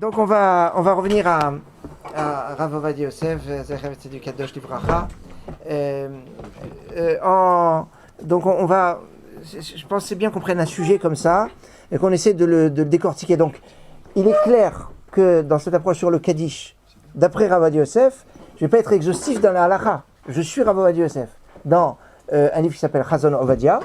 Donc on va revenir à Rav Ovadia Yosef, Zecher Tzedek Kadosh Livracha. Donc on va, je pense que c'est bien qu'on prenne un sujet comme ça et qu'on essaie de le décortiquer. Donc il est clair que dans cette approche sur le Kaddish, d'après Rav Ovadia Yosef, je ne vais pas être exhaustif dans la halakha. Je suis Rav Ovadia Yosef dans un livre qui s'appelle Chazon Ovadia,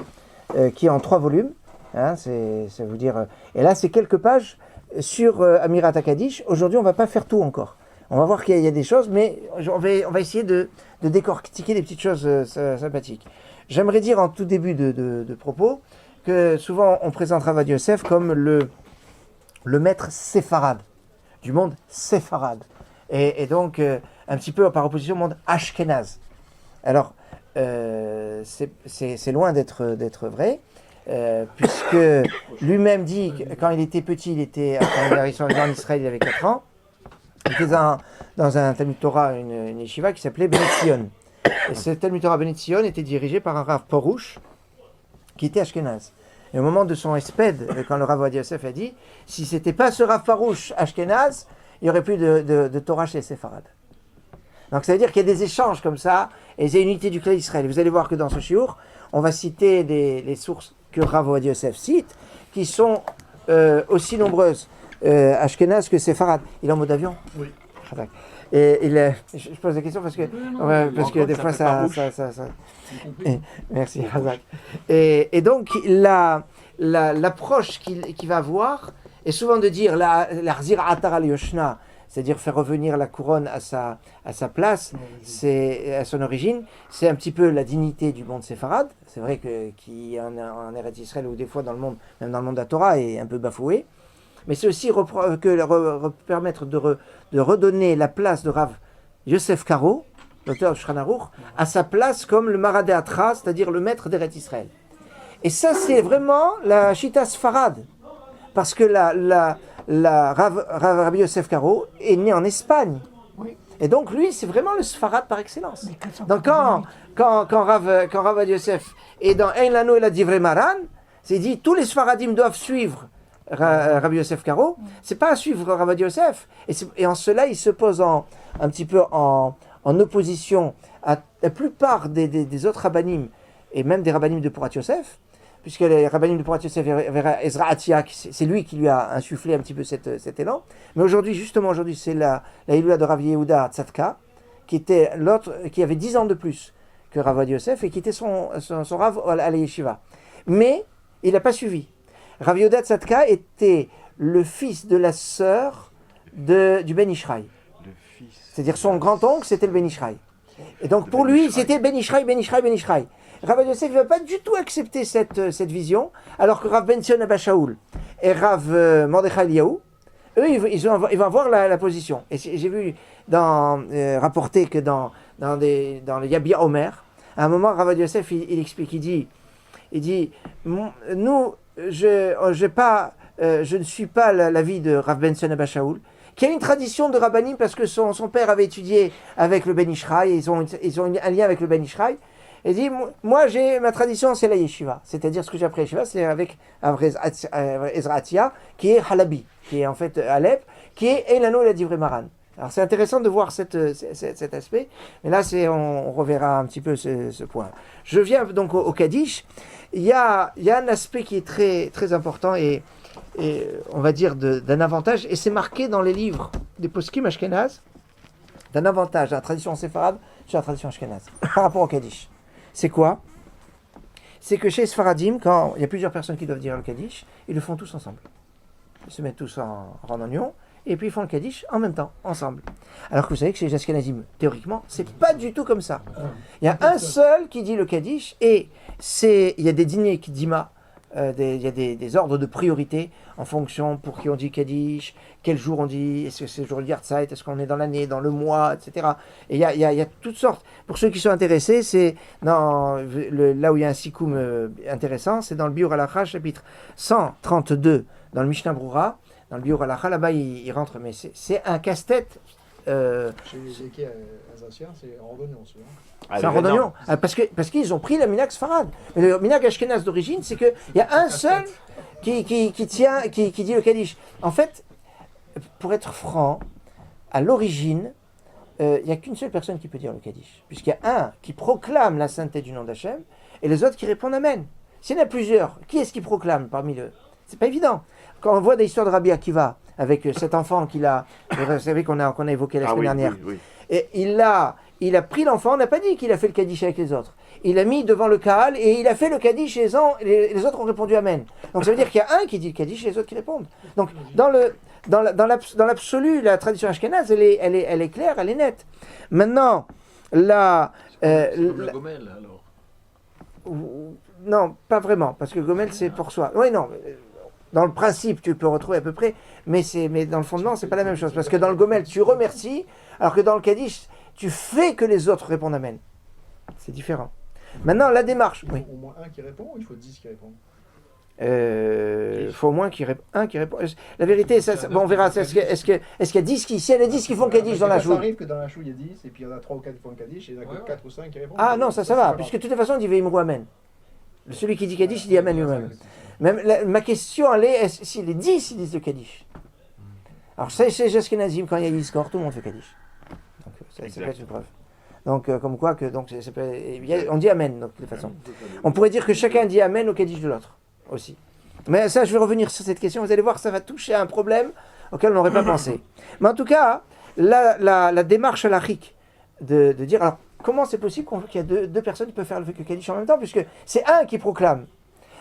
qui est en 3 volumes. Hein, c'est vous dire. Et là, c'est quelques pages sur Amirat HaKaddish. Aujourd'hui, on ne va pas faire tout encore. On va voir qu'il y a des choses, mais on va essayer de décortiquer des petites choses sympathiques. J'aimerais dire en tout début de propos que souvent on présente Rav Ovadia Yosef comme le maître séfarade, du monde séfarade. Et donc, un petit peu par opposition au monde ashkénaze. Alors, c'est loin d'être vrai. Puisque lui-même dit que quand il était petit, quand il est arrivé en Israël, il avait 4 ans, il était dans un Talmud Torah, une yeshiva qui s'appelait Bnei Tzion. Et ce Talmud Torah Bnei Tzion était dirigé par un Rav Porush qui était ashkénaze. Et au moment de son espède, quand le Rav Ovadia Yosef a dit, si c'était pas ce Rav Porush ashkénaze, il n'y aurait plus de Torah chez les séfarades. Donc ça veut dire qu'il y a des échanges comme ça, et il y a une unité du clan d'Israël. Vous allez voir que dans ce shiur, on va citer les sources que Rav Ovadia Yosef cite, qui sont aussi nombreuses ashkénazes que séfarades. Il est en mode avion ? Oui. Et je pose la question parce que des fois ça. Merci, Hazak. Et donc l'approche qu'il va avoir est souvent de dire la Rzir Atar al Yoshna, c'est-à-dire faire revenir la couronne à sa place, c'est à son origine. C'est un petit peu la dignité du monde séfarade. C'est vrai qui en Eretz Israël ou des fois dans le monde, même dans le monde de la Torah, est un peu bafoué. Mais c'est aussi permettre de redonner la place de Rav Yosef Karo, l'auteur de Shulchan Aruch, à sa place comme le Maradé Atra, c'est-à-dire le maître d'Eretz Israël. Et ça, c'est vraiment la Shita Sfarad. Parce que Rabbi Yosef Karo est né en Espagne. Oui. Et donc lui, c'est vraiment le Sfarad par excellence. Donc quand Rav Ovadia Yosef est dans Ein Lano et la Divrei Maran, c'est dit tous les Sfaradim doivent suivre Rabbi Yosef Karo. C'est pas à suivre Rav Ovadia Yosef. Et en cela, il se pose un petit peu en opposition à la plupart des autres rabbanim et même des rabbanim de Porat Yosef. Puisque les rabbanim de Porat Yosef vers Ezra Atia, c'est lui qui lui a insufflé un petit peu cet élan. Mais aujourd'hui, c'est la Iloula de Rav Yehuda Tzadka, qui était l'autre, qui avait 10 ans de plus que Rav Ovadia Yosef et qui était son Rav à la Yeshiva. Mais il n'a pas suivi. Rav Yehuda Tzadka était le fils de la sœur du Ben Ishraï. C'est-à-dire son grand-oncle, c'était le Ben Ishraï. Et donc pour lui, c'était Ben Ishraï. Rav Ovadia Yosef ne va pas du tout accepter cette vision, alors que Rav Ben Zion Abba Shaul et Rav Mordechai Eliyahu, eux, ils vont avoir la position. Et j'ai vu rapporter que dans le Yabia Omer, à un moment, Rav Ovadia Yosef, il explique, il dit, nous, je ne suis pas l'avis de Rav Ben Zion Abba Shaul, qui a une tradition de rabbanim parce que son père avait étudié avec le Ben Ishraï, et ils ont un lien avec le Ben Ishraï. Il dit, moi, ma tradition, c'est la yeshiva. C'est-à-dire, ce que j'ai appris à yeshiva, c'est avec Ezra Atia, qui est Halabi, qui est en fait Alep, qui est Eilano et la Divrei Maran. Alors, c'est intéressant de voir cet aspect. Mais là, on reverra un petit peu ce point. Je viens donc au Kaddish. Il y a un aspect qui est très, très important et on va dire d'un avantage. Et c'est marqué dans les livres des poskim ashkénazes, d'un avantage de la tradition séfarade sur la tradition ashkénaze par rapport au Kaddish. C'est quoi ? C'est que chez les Sfaradim, quand il y a plusieurs personnes qui doivent dire le Kaddish, ils le font tous ensemble. Ils se mettent tous en union, et puis ils font le Kaddish en même temps, ensemble. Alors que vous savez que chez les Ashkenazim, théoriquement, c'est pas du tout comme ça. Il y a un seul qui dit le Kaddish, et il y a des dîners qui dima, il y a des ordres de priorité en fonction pour qui on dit Kaddish, quel jour on dit, est-ce que c'est le jour de Yartzeit, est-ce qu'on est dans l'année, dans le mois, etc. Et il y a toutes sortes. Pour ceux qui sont intéressés, c'est là où il y a un sikoum intéressant, c'est dans le Biur Halacha, chapitre 132, dans le Mishnah Brura. Dans le Biur Halacha, là-bas, il rentre, mais c'est un casse-tête. Chez les équipes alsaciens, c'est en randonnion, souvent. C'est un randonnion. Parce qu'ils ont pris la Minag Sfarad. Mais le Minag Ashkenaz d'origine, c'est qu'il y a un seul qui dit le Kaddish. En fait, pour être franc, à l'origine, il n'y a qu'une seule personne qui peut dire le Kaddish. Puisqu'il y a un qui proclame la sainteté du nom d'Hachem et les autres qui répondent Amen. S'il y en a plusieurs, qui est-ce qui proclame parmi eux? C'est pas évident. Quand on voit des histoires de Rabbi Akiva, avec cet enfant qu'il a, vous savez qu'on a évoqué la semaine dernière, et il a pris l'enfant, on n'a pas dit qu'il a fait le Kaddish avec les autres. Il l'a mis devant le Kahal et il a fait le Kaddish et les autres ont répondu Amen. Donc ça veut dire qu'il y a un qui dit le Kaddish et les autres qui répondent. Donc dans l'absolu, la tradition ashkénaze, elle est claire, elle est nette. Maintenant, C'est comme le Gomel, alors. non, pas vraiment, parce que Gomel c'est pour soi. Oui, non. Dans le principe, tu peux retrouver à peu près, mais dans le fondement, c'est pas la même chose. Parce que dans le Gomel, tu remercies, alors que dans le Kaddish, tu fais que les autres répondent Amen. C'est différent. Maintenant, la démarche. Il faut Oui. au moins un qui répond ou il faut 10 qui répondent? Il faut au moins un qui répond. La vérité, bon, on verra. Est-ce qu'il y a 10 qui. Si il y en a 10 qui font le Kaddish dans la Ça choule. arrive que dans la choule, il y a 10, et puis il y en a 3 ou 4 qui font le Kaddish, et il y en a que 4 ou 5 qui répondent. Ah non, ça c'est va. pas Puisque grave. de toute façon, il dit Veimrou Amen. Celui qui dit Kaddish, il dit Amen lui-même. Même ma question, elle est si les 10 ils disent le Kaddish. Alors, c'est Ashkenazim, quand il y a Yizkor, tout le monde fait Kaddish. Donc, ça peut être une preuve. Donc, comme quoi, on dit Amen, donc, de toute façon. On pourrait dire que chacun dit Amen au Kaddish de l'autre, aussi. Mais ça, je vais revenir sur cette question. Vous allez voir, ça va toucher à un problème auquel on n'aurait pas pensé. Mais en tout cas, la démarche halachique de dire, alors, comment c'est possible qu'il y a deux personnes qui peuvent faire le Kaddish en même temps, puisque c'est un qui proclame.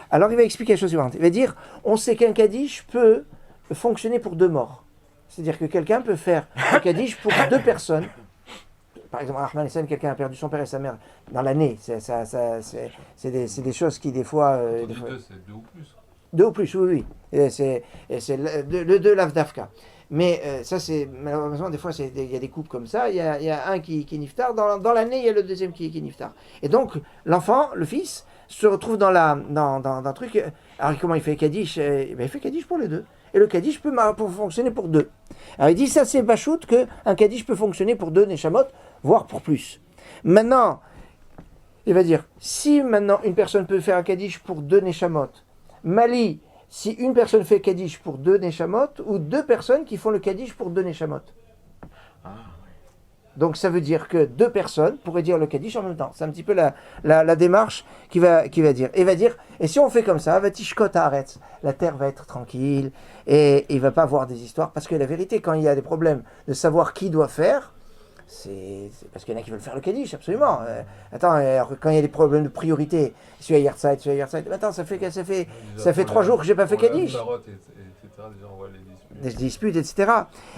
Alors, il va expliquer la chose suivante. Il va dire, on sait qu'un Kaddish peut fonctionner pour 2 morts. C'est-à-dire que quelqu'un peut faire un Kaddish pour 2 personnes. Par exemple, à Rahman Sen, quelqu'un a perdu son père et sa mère dans l'année. C'est des choses qui, des fois... Quand on dit 2, c'est 2 ou plus. 2 ou plus, oui. Et c'est le 2 l'avdafka. Mais ça, c'est malheureusement, des fois, il y a des couples comme ça. Il y a un qui est niftar. Dans l'année, il y a le deuxième qui est niftar. Et donc, l'enfant, le fils, se retrouve dans un truc. Alors, comment il fait Kaddish? Il fait Kaddish pour les 2. Et le Kaddish peut fonctionner pour 2. Alors, il dit, ça, c'est Bachout, qu'un Kaddish peut fonctionner pour 2 Neshamot, voire pour plus. Maintenant, il va dire, si maintenant une personne peut faire un Kaddish pour 2 Neshamot, Mali, si une personne fait Kaddish pour 2 Neshamot, ou 2 personnes qui font le Kaddish pour 2 Neshamot. Donc ça veut dire que 2 personnes pourraient dire le Kaddish en même temps. C'est un petit peu la démarche qui va dire. Et va dire, et si on fait comme ça, Vatishkot Haaretz, la terre va être tranquille, et il ne va pas avoir des histoires. Parce que la vérité, quand il y a des problèmes de savoir qui doit faire, c'est parce qu'il y en a qui veulent faire le Kaddish, absolument. Quand il y a des problèmes de priorité, celui à Yertzeit, attends, ça fait 3 jours que je n'ai pas fait Kaddish. Des disputes, etc.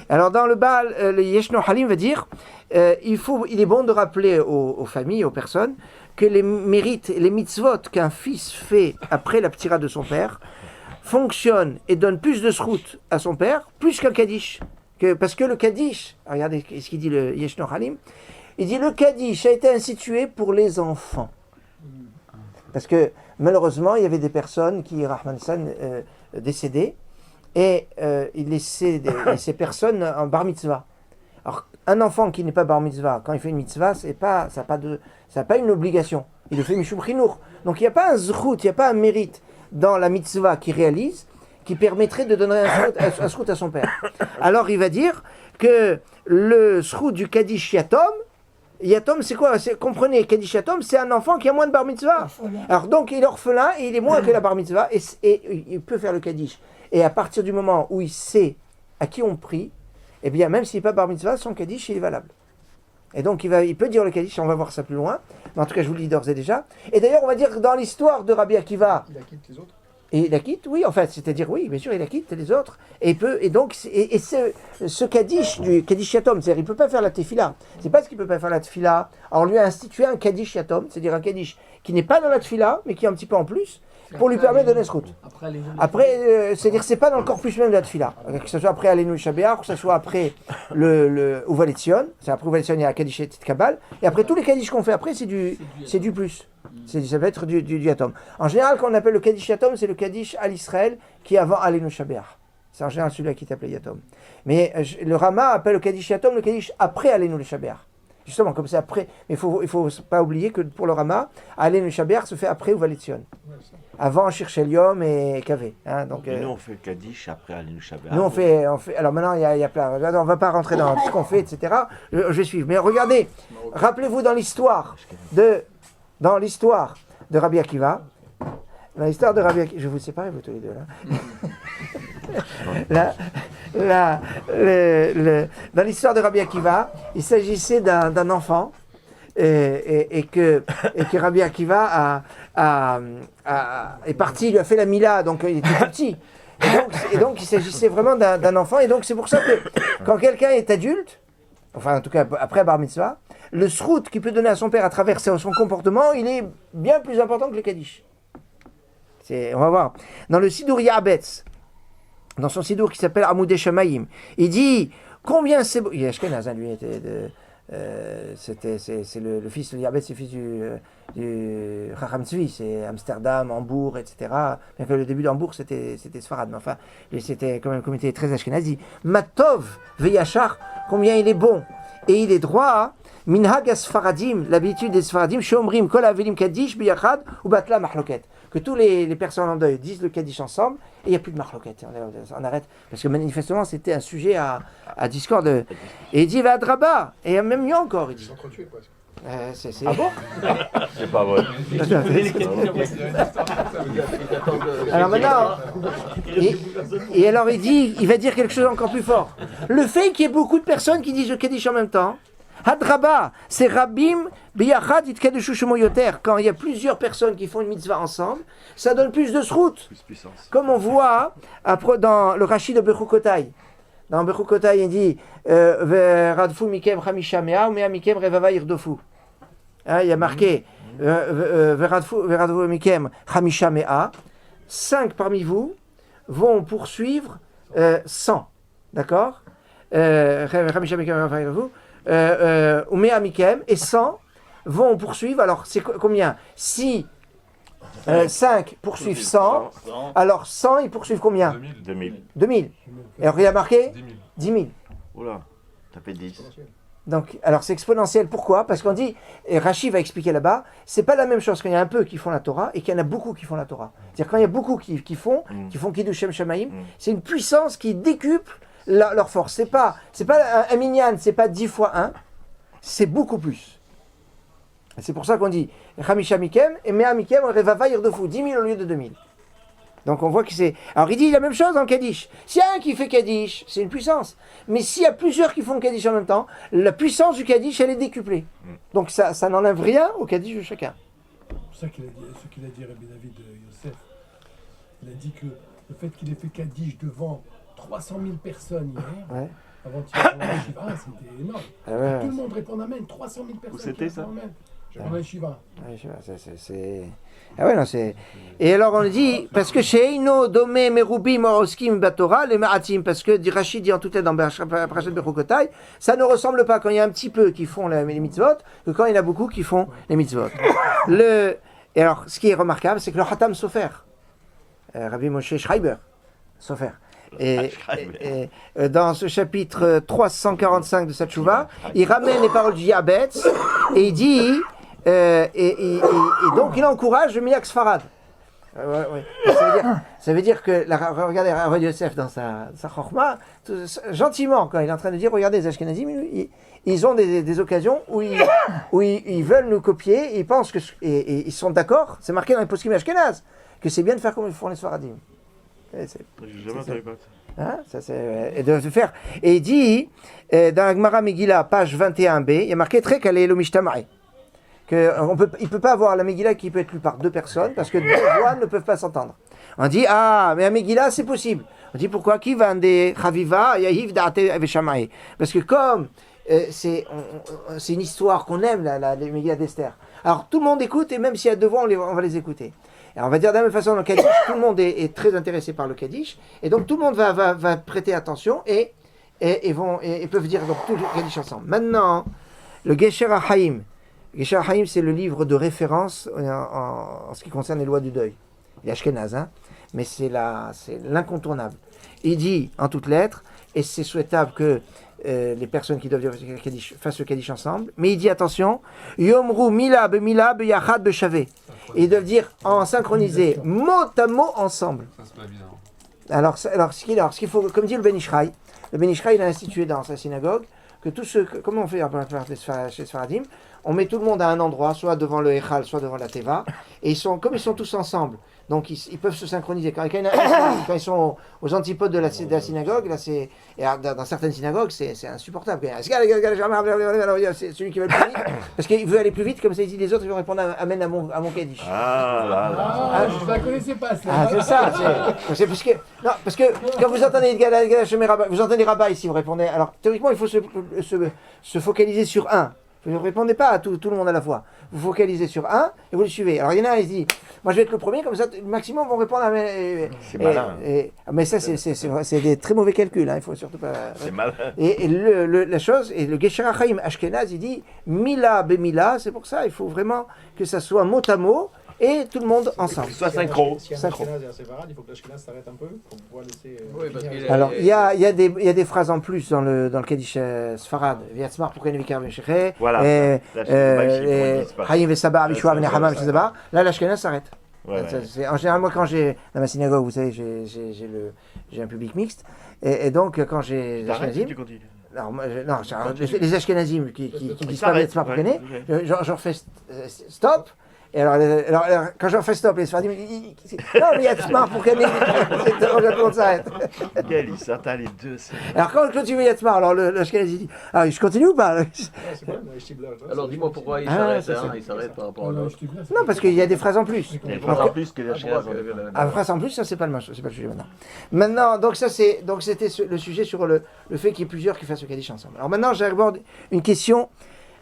Alors dans le Baal, le Yeshno Halim va dire, il est bon de rappeler aux familles, aux personnes, que les mérites et les mitzvot qu'un fils fait après la ptira de son père fonctionnent et donnent plus de srout à son père, plus qu'un Kaddish. Parce que le Kaddish, regardez ce qu'il dit le Yeshno Halim, il dit le Kaddish a été institué pour les enfants. Parce que malheureusement, il y avait des personnes qui, Rahman San, décédées, et il laissait ces personnes en bar mitzvah. Alors, un enfant qui n'est pas bar mitzvah, quand il fait une mitzvah, ça n'a pas une obligation. Il le fait mishum chinour. Donc il n'y a pas un zrout, il n'y a pas un mérite dans la mitzvah qu'il réalise, qui permettrait de donner un srout à son père. Alors il va dire que le srout du Kaddish Yatom, c'est quoi? Comprenez, Kaddish Yatom, c'est un enfant qui a moins de bar mitzvah. Alors donc il est orphelin et il est moins que la bar mitzvah, et il peut faire le Kaddish. Et à partir du moment où il sait à qui on prie, eh bien même s'il n'est pas bar mitzvah, son Kaddish il est valable. Et donc il peut dire le Kaddish, on va voir ça plus loin, mais en tout cas je vous le dis d'ores et déjà. Et d'ailleurs on va dire que dans l'histoire de Rabbi Akiva, Il acquitte les autres. et il acquitte, oui, en fait, c'est-à-dire, oui, bien sûr, il acquitte les autres, ce Kaddish, du Kaddish Yatom, c'est-à-dire, il ne peut pas faire la tefila. C'est pas ce qu'il ne peut pas faire la tefila. Alors, on lui a institué un Kaddish Yatom, c'est-à-dire un Kaddish qui n'est pas dans la tefila, mais qui est un petit peu en plus, pour lui permettre de donner ce route. Après, c'est-à-dire, c'est pas dans le corpus même de la tefila. Que ce soit après Alenu Shabéar, que ce soit après le Uvaletzion, c'est après Uvaletzion, il y a Kaddish et Kabal, et après, tous les Kaddish qu'on fait après, c'est du plus. Ça va être du Yatom. En général, quand on appelle le Kaddish Yatom, c'est le Kaddish à l'Israël qui est avant Alenu Shabéar. C'est en général celui-là qui est appelé Yatom. Mais le Rama appelle le Kaddish Yatom le Kaddish après Alenu Shabéar. Justement, comme c'est après. Mais il faut pas oublier que pour le Rama, Alenu Shabéar se fait après Uvaletzion. avant Shirshelium et Kavé. Hein, donc, Et nous, on fait le Kaddish après Alinu Shabbat. nous, on fait. Alors maintenant, il y a plein. On ne va pas rentrer dans ce qu'on fait, etc. Je vais suivre. Mais regardez, rappelez-vous dans l'histoire de Rabbi Akiva. Dans l'histoire de Rabbi Akiva. Je vais vous séparer, vous tous les deux, là. Dans l'histoire de Rabbi Akiva, il s'agissait d'un enfant et que Rabbi Akiva est parti, il lui a fait la Mila, donc il était tout petit. Et donc il s'agissait vraiment d'un enfant, et donc c'est pour ça que quand quelqu'un est adulte, enfin en tout cas après Bar Mitzvah, le srout qu'il peut donner à son père à travers son comportement, il est bien plus important que le Kaddish. On va voir. Dans le Sidour Ya'abetz, dans son Sidour qui s'appelle Amoudé Shamayim, il dit combien c'est beau. Il est Ashkenaz, lui était c'est le fils de Ya'abetz, c'est le fils du Chacham Tzvi, c'est Amsterdam, Hambourg, etc. Bien que le début d'Hambourg c'était Sfarad, mais enfin c'était quand même un comité très ashkenazi. Matov Veyachar, combien il est bon et il est droit. Minhag Sfaradim, l'habitude des Sfaradim, Shomrim Kol Avelim Kaddish Biyachad ou Batla Mahloket. Que tous les personnes en deuil disent le Kaddish ensemble et il n'y a plus de Mahloket. On arrête. Parce que manifestement c'était un sujet à discorde. Et il dit Vadraba, et même mieux encore. Il dit. Ils s'entretuent presque. Ah bon? C'est pas vrai. Alors maintenant, et alors il va dire quelque chose encore plus fort. Le fait qu'il y ait beaucoup de personnes qui disent le Kaddish en même temps, Hadraba, c'est Rabim Biyachad Itkadeshu Shemo Yoter. Quand il y a plusieurs personnes qui font une mitzvah ensemble, ça donne plus de srout. Plus puissance. Comme on voit après dans le Rashi de Bechukotai. Dans Bechukotai, il dit Radfu Mikem Chamisha Mea ou Mea Mikem Revava Irdofu. Il y a marqué Radfu Mikem Chamisha Mea. 5 parmi vous vont poursuivre 100. D'accord? Chamisha Mikem Revava Irdofu. Umea Mikem, et 100 vont poursuivre. Alors, c'est combien? Si 5 poursuivent 100, alors 100, ils poursuivent combien? 2000. 2000. Et alors, il y a marqué 10 000. 10 000. Oula, t'as fait 10. Donc, alors, c'est exponentiel. Pourquoi? Parce qu'on dit, et Rashi va expliquer là-bas, c'est pas la même chose quand il y a un peu qui font la Torah et qu'il y en a beaucoup qui font la Torah. C'est-à-dire, quand il y a beaucoup qui font Kiddushem Shamaim, c'est une puissance qui décuple leur force. C'est pas un minyan, c'est pas 10 fois 1, c'est beaucoup plus. Et c'est pour ça qu'on dit Chamisha Mikem et Mea Mikem Revava Irdofu, 10 000 au lieu de 2000. Donc on voit que c'est. Alors il dit la même chose dans le Kaddish. S'il y a un qui fait Kaddish, c'est une puissance. Mais s'il y a plusieurs qui font Kaddish en même temps, la puissance du Kaddish, elle est décuplée. Donc ça n'enlève rien au Kaddish de chacun. C'est pour ça qu'il a dit, ce qu'il a dit Rabbi David Yosef. Il a dit que le fait qu'il ait fait Kaddish devant 300 000 personnes hier, avant-hier, pendant la Shiva, c'était énorme. Tout le monde répond Amen, 300 000 personnes. Où c'était ça? Pendant la Shiva. Ah ouais, non, c'est. Et alors on dit, parce que chez Eino, Domé, Merubim, Moroskim, Batora, les Ma'atim, parce que Rachid dit en tout cas dans Parashat Bechukotai, ça ne ressemble pas quand il y a un petit peu qui font les mitzvot, que quand il y en a beaucoup qui font les mitzvot. Et alors, ce qui est remarquable, c'est que le Hatam Sofer, Rabbi Moshe Schreiber, Sofer, et dans ce chapitre 345 de sa tchouva, il ramène les paroles du Ya'abetz et il dit, et donc il encourage le Miyak Sfarad. Ça veut dire que, regardez Rabbi Yosef dans sa chorma, gentiment, quand il est en train de dire, regardez les Ashkenazim, ils ont des occasions où ils veulent nous copier, ils pensent que, et ils sont d'accord, c'est marqué dans les poskim Ashkenaz, que c'est bien de faire comme ils font les Sfaradim. J'ai jamais entendu parler de ça. Et de faire. Et il dit, dans la Gemara Megillah, page 21b, il y a marqué très calé le Mishtamaï. Il ne peut pas avoir la Megillah qui peut être lue par 2 personnes, parce que 2 voix ne peuvent pas s'entendre. On dit, mais la Megillah, c'est possible. On dit, pourquoi? Qui va de Chaviva, Yahiv Da'ate Aveshamai. Parce que comme c'est une histoire qu'on aime, la Megillah d'Esther. Alors tout le monde écoute, et même s'il y a 2 voix, on va les écouter. Et on va dire de la même façon dans le Kaddish, tout le monde est très intéressé par le Kaddish, et donc tout le monde va prêter attention et peuvent dire donc tout le Kaddish ensemble. Maintenant, le Gesher HaHaim. Gesher HaHaim, c'est le livre de référence en ce qui concerne les lois du deuil. Il est ashkénaze, mais c'est l'incontournable. Il dit en toutes lettres, et c'est souhaitable que les personnes qui doivent dire le Kaddish fassent le Kaddish ensemble. Mais il dit attention, Yomru Mila Bemila Beyachad Beshavé. Et ils doivent dire en synchronisé, mot à mot ensemble. Ça se passe bien. Alors, ce qu'il faut, comme dit le Ben Ishraï, il a institué dans sa synagogue que tous ceux, comment on fait chez Sfaradim, on met tout le monde à un endroit, soit devant le Echal, soit devant la Teva, et comme ils sont tous ensemble, donc ils peuvent se synchroniser. Quand ils sont aux antipodes de la synagogue, là dans certaines synagogues, c'est insupportable. C'est celui qui veut le plus vite, parce qu'il veut aller plus vite, comme ça il dit les autres, ils vont répondre Amen à mon Kaddish. Je ne la connaissais pas, ça. C'est ça. Parce que quand vous entendez vous entendez Rabbah ici, vous répondez. Alors théoriquement, il faut se focaliser sur un. Vous ne répondez pas à tout le monde à la fois. Vous focalisez sur un et vous le suivez. Alors il y en a, il se dit, moi je vais être le premier, comme ça, le maximum vont répondre à c'est malin. Mais ça, c'est des très mauvais calculs, hein, il faut surtout pas... C'est malin. Et la chose, et le Gesher HaChaim Ashkenaz, il dit, Mila Bemila, c'est pour ça, il faut vraiment que ça soit mot à mot, et tout le monde ensemble. Soit synchro. Si un Ashkenaz et un Séfarade, il faut que l'Ashkenaz s'arrête un peu pour pouvoir laisser. Oui, parce qu'il Alors, il y a des phrases en plus dans le Kaddish Sfarad. Viatzmar pour Kenevikar Meshechet. Voilà. Hayim Vesaba, Abishua, Benechamam, Shazaba. Là, l'Ashkenaz s'arrête. Ouais. En général, moi, quand dans ma synagogue, vous savez, j'ai un public mixte. Et donc, quand j'ai les Ashkenazim. Les Ashkenazim qui disent pas Viatzmar pour Kené, j'en fais stop. Et alors, quand j'en fais stop, les Sfaradim disent non, mais il y a Tzmar pour Kené. On s'arrête. Quel, ils s'attendent les deux. Alors, quand tu veux Yatzmar, alors le Ashkenazi dit je continue ou pas? Alors dis-moi pourquoi il s'arrête, il s'arrête par rapport à l'autre. Non, parce qu'il y a des phrases en plus. Il y a des phrases en plus que les Ashkenaz. Une phrase en plus, ça c'est pas le sujet maintenant. Maintenant, donc c'était le sujet sur le fait qu'il y ait plusieurs qui fassent le Kaddish ensemble. Alors maintenant, j'aborde une question.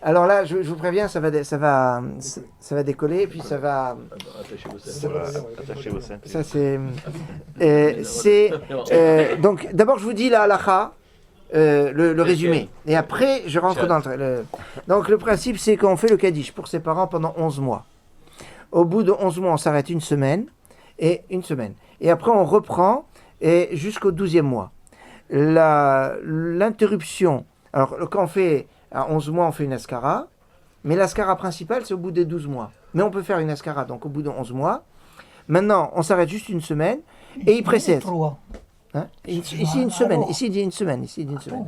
Alors là, je vous préviens, ça va décoller, et puis ça va... Attachez vos ceintures. Ça donc d'abord, je vous dis la halakha, le résumé. Et après, je rentre dans le... Donc le principe, c'est qu'on fait le Kaddish pour ses parents pendant 11 mois. Au bout de 11 mois, on s'arrête une semaine. Et après, on reprend jusqu'au 12e mois. L'interruption... Alors, quand on fait... À 11 mois, on fait une askara, mais l'askara principale, c'est au bout des 12 mois. Mais on peut faire une askara, donc au bout de 11 mois. Maintenant, on s'arrête juste une semaine, et il précède. Hein? Ici, une semaine. Ici, il dit une semaine.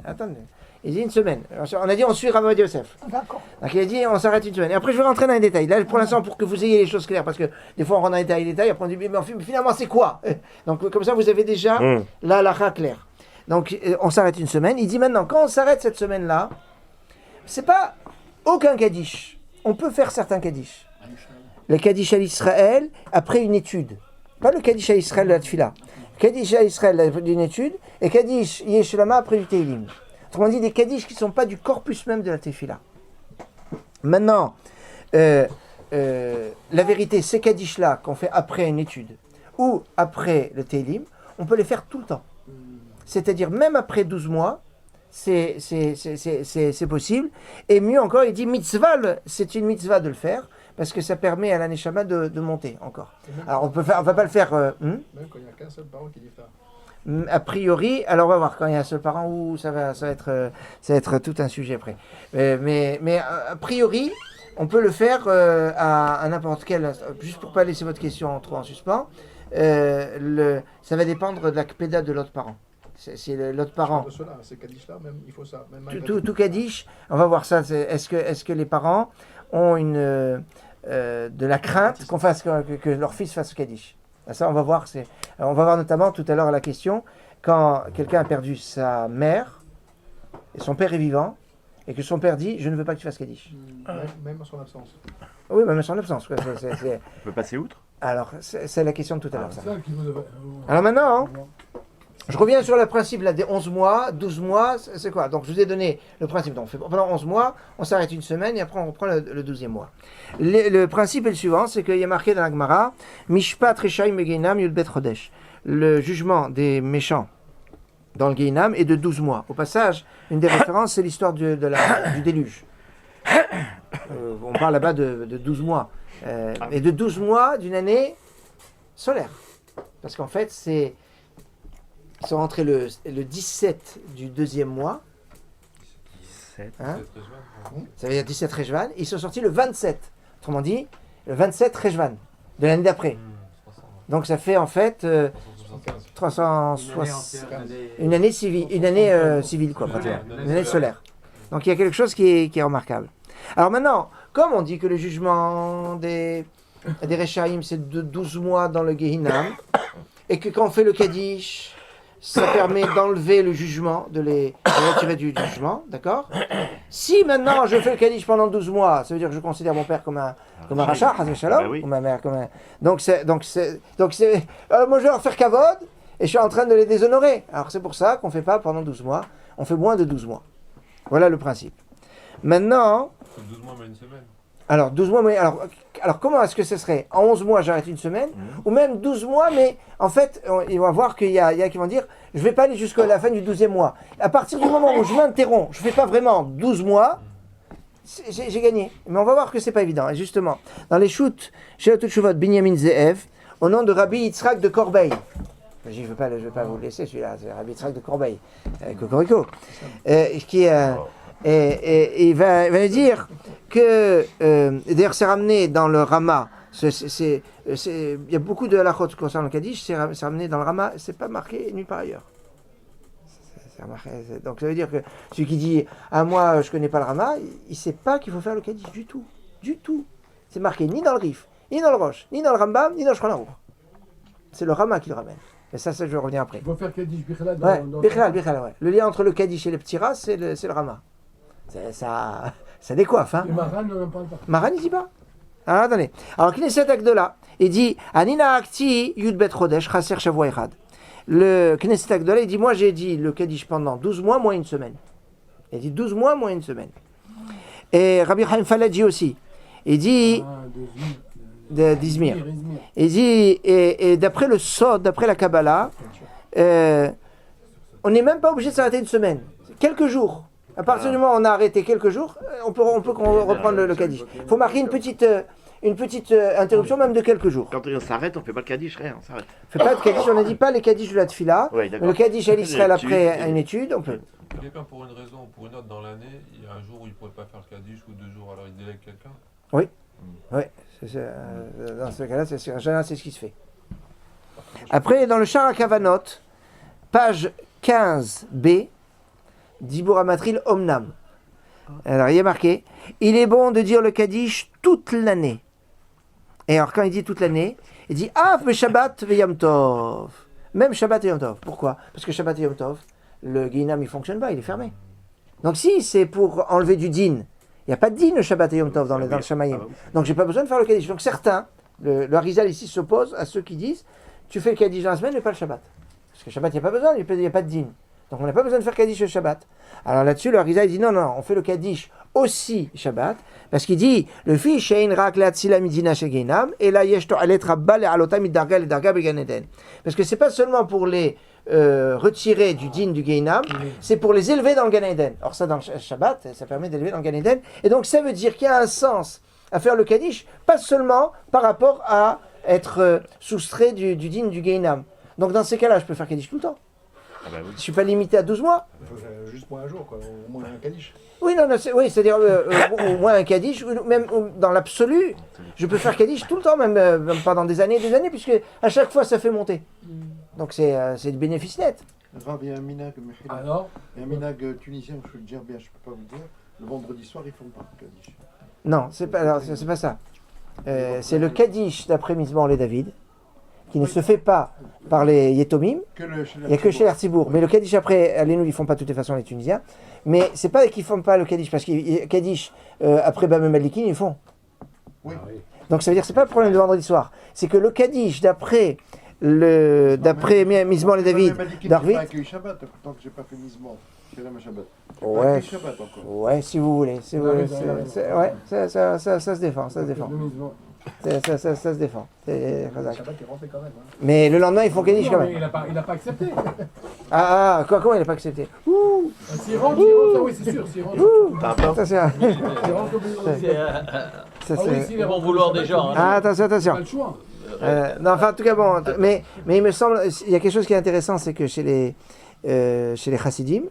Attendez. Il dit une semaine. On a dit, on suit Rav Yosef. D'accord. Donc, il a dit, on s'arrête une semaine. Et après, je vais rentrer dans les détails. Là, pour l'instant, pour que vous ayez les choses claires, parce que des fois, on rentre dans les détails, après, on dit, mais finalement, c'est quoi? Donc, comme ça, vous avez déjà la halakha claire. Donc, on s'arrête une semaine. Il dit maintenant, quand on s'arrête cette semaine-là, c'est pas aucun Kaddish. On peut faire certains Kaddish. Le Kaddish à Israël après une étude. Pas le Kaddish à Israël de la Tfila. Kaddish à Israël d'une étude et Kaddish Yeshlama après du Teilim. Autrement dit, des Kaddish qui ne sont pas du corpus même de la Tefila. Maintenant, la vérité, ces Kaddish-là qu'on fait après une étude ou après le Teilim, on peut les faire tout le temps. C'est-à-dire même après 12 mois, c'est possible. Et mieux encore, il dit mitzvah, c'est une mitzvah de le faire, parce que ça permet à la neshama de monter encore. Alors on va pas le faire... Même quand il n'y a qu'un seul parent qui dit ça. A priori, alors on va voir quand il y a un seul parent, ça va être tout un sujet après. Mais a priori, on peut le faire à n'importe quel... Juste pour pas laisser votre question trop en suspens, ça va dépendre de la kpeda de l'autre parent. C'est l'autre parent. Ces Kaddish-là, même, il faut ça. Tout Kaddish, on va voir ça. Est-ce que les parents ont de la crainte que leur fils fasse Kaddish? Ça, on va voir. On va voir notamment tout à l'heure la question quand quelqu'un a perdu sa mère et son père est vivant et que son père dit je ne veux pas que tu fasses Kaddish. Même en son absence. Oui, même en son absence. On peut passer outre? Alors, c'est la question de tout à l'heure. Ça. Alors Alors maintenant, je reviens sur le principe là, des 11 mois, 12 mois, c'est quoi? Donc je vous ai donné le principe. Donc pendant 11 mois, on s'arrête une semaine et après on reprend le 12e mois. Le principe est le suivant, c'est qu'il y a marqué dans la Gemara, Mishpat Reshaim Beginam Yudbet Chodesh. Le jugement des méchants dans le Gehinam est de 12 mois. Au passage, une des références, c'est l'histoire du déluge. On parle là-bas de 12 mois. Et de 12 mois d'une année solaire. Parce qu'en fait, ils sont rentrés le 17 du 2e mois, 17. Hein? Ça veut dire 17 Rejvan. Ils sont sortis le 27. Autrement dit, le 27 Rejvan de l'année d'après. Donc ça fait en fait 360. Une année civile, quoi, pratiquement. Une année solaire. Donc il y a quelque chose qui est remarquable. Alors maintenant, comme on dit que le jugement des Rechaim, c'est de 12 mois dans le Gehinam, et que quand on fait le Kaddish, ça permet d'enlever le jugement, de les retirer du jugement, d'accord? Si maintenant je fais le Kaddish pendant 12 mois, ça veut dire que je considère mon père comme un rachat, ou ma mère comme un... Donc moi je vais leur faire kavod, et je suis en train de les déshonorer. Alors c'est pour ça qu'on ne fait pas pendant 12 mois, on fait moins de 12 mois. Voilà le principe. Maintenant... 12 mois mais une semaine. Alors 12 mois, mais alors comment est-ce que ce serait? En 11 mois j'arrête une semaine, ou même 12 mois, mais en fait, il va voir qu'il y a qui vont dire, je ne vais pas aller jusqu'à la fin du 12e mois. À partir du moment où je m'interromps, je ne fais pas vraiment 12 mois, j'ai gagné. Mais on va voir que ce n'est pas évident. Et justement, dans les shoots, chez la Tchuvot Binyamin Ze'ev, au nom de Rabbi Yitzhak de Corbeil, je ne vais pas vous le laisser celui-là, c'est Rabbi Yitzhak de Corbeil, Cocorico, qui et il va dire que, d'ailleurs c'est ramené dans le Rama, il y a beaucoup de halachot concernant le Kaddish, c'est ramené dans le Rama, c'est pas marqué nulle part ailleurs. Donc ça veut dire que celui qui dit « Ah moi je connais pas le Rama », il sait pas qu'il faut faire le Kaddish du tout. Du tout. C'est marqué ni dans le Rif, ni dans le Rosh, ni dans le Rambam, ni dans le Shulchan Aruch. C'est le Rama qui le ramène. Mais ça je vais revenir après. Il faut faire Kaddish Bichlal dans Bichlal, ouais. Le lien entre le Kaddish et le Ptira, c'est le Rama. Ça décoiffe, hein. Et Maran, on n'en parle pas. Maran, il dit pas. Alors, attendez. Alors, Knesset Agdola, il dit Anina Akti Yudbet Chodesh Chaser Shavua Echad. Le Knesset Agdola, il dit moi, j'ai dit le Kaddish pendant 12 mois, moins une semaine. Il dit 12 mois, moins une semaine. Et Rabbi Chaim Falad dit aussi. Il dit. d'Izmir. Il dit, et d'après le Sod, d'après la Kabbalah, on n'est même pas obligé de s'arrêter une semaine. Quelques jours. À partir du moment où on a arrêté quelques jours, on peut reprendre le Kaddish. Il faut marquer une petite interruption, même de quelques jours. Quand on s'arrête, on ne fait pas le Kaddish, rien, on s'arrête. On ne fait pas de Kaddish, on n'a dit pas les Kaddish de la Tfila. Oui, le Kaddish à l'Israël après une étude, on peut. Quelqu'un, pour une raison ou pour une autre dans l'année, il y a un jour où il ne pourrait pas faire le Kaddish ou 2 jours, alors il délègue quelqu'un. Oui. Dans ce cas-là, en général, c'est ce qui se fait. Après, dans le Shara Kavanot, page 15b, Dibur Amatril Omnam. Alors, il y a marqué, il est bon de dire le Kaddish toute l'année. Et alors, quand il dit toute l'année, il dit Af be Shabbat ve Yom Tov. Même Shabbat et Yom Tov. Pourquoi? Parce que Shabbat et Yom Tov, le Guinam, il ne fonctionne pas, il est fermé. Donc, si c'est pour enlever du din, il n'y a pas de din le Shabbat et Yom Tov dans le Shamayim. Donc, je n'ai pas besoin de faire le Kaddish. Donc, certains, le Harizal ici s'oppose à ceux qui disent tu fais le Kaddish dans la semaine, mais pas le Shabbat. Parce que le Shabbat, il n'y a pas besoin, il n'y a pas de din. Donc on n'a pas besoin de faire Kaddish le Shabbat. Alors là-dessus, le Harizal dit non, on fait le Kaddish aussi Shabbat, parce qu'il dit le fi shein rak le'atzila midina shegeinam, et là yesh to'alet rabba le'alota midarga le'darga began eden. Parce que c'est pas seulement pour les retirer du din du Geinam, c'est pour les élever dans le Gan Eden. Or ça dans le Shabbat, ça permet d'élever dans le Gan Eden. Et donc ça veut dire qu'il y a un sens à faire le Kaddish, pas seulement par rapport à être soustrait du din du Geinam. Donc dans ces cas-là, je peux faire Kaddish tout le temps. Ah bah oui. Je ne suis pas limité à 12 mois. Il faut juste pour un jour, quoi, au moins un Kaddish. Oui, c'est-à-dire au moins un Kaddish, même dans l'absolu, je peux faire Kaddish tout le temps, même pendant des années, puisque à chaque fois ça fait monter. Donc c'est du bénéfice net. Rav, il y a un minag, il y a un minag tunisien, je peux le dire bien, je ne peux pas vous le dire. Le vendredi soir, ils font pas le Kaddish. Non, c'est pas ça. C'est le Kaddish d'après Misban les David, qui ne se fait pas par les Yetomim, il n'y a que chez l'Artibourg. Mais le Kaddish après, nous, ils ne font pas de toutes les façons les Tunisiens. Mais c'est pas qu'ils ne font pas le Kaddish, parce que Kaddish après Bamem Malikin, ils font. Oui. Donc ça veut dire que ce n'est pas le problème de vendredi soir. C'est que le Kaddish d'après Misban les David, d'Arvit. Je n'ai pas Shabbat, tant que je n'ai pas fait Misban. Je fais la Shabbat. Ouais, Shabbat encore. Ouais, si vous voulez. Ouais, ça se défend. Ça se défend. C'est mais le lendemain, il faut Kaddish quand même. Il n'a pas accepté. Comment il n'a pas accepté? S'il rentre, oui, c'est sûr. S'il rentre. Ils vont vouloir des gens. Attention. Pas le choix. Non, enfin, en tout cas, bon. Mais il me semble, il y a quelque chose qui est intéressant, c'est que chez les Chassidim,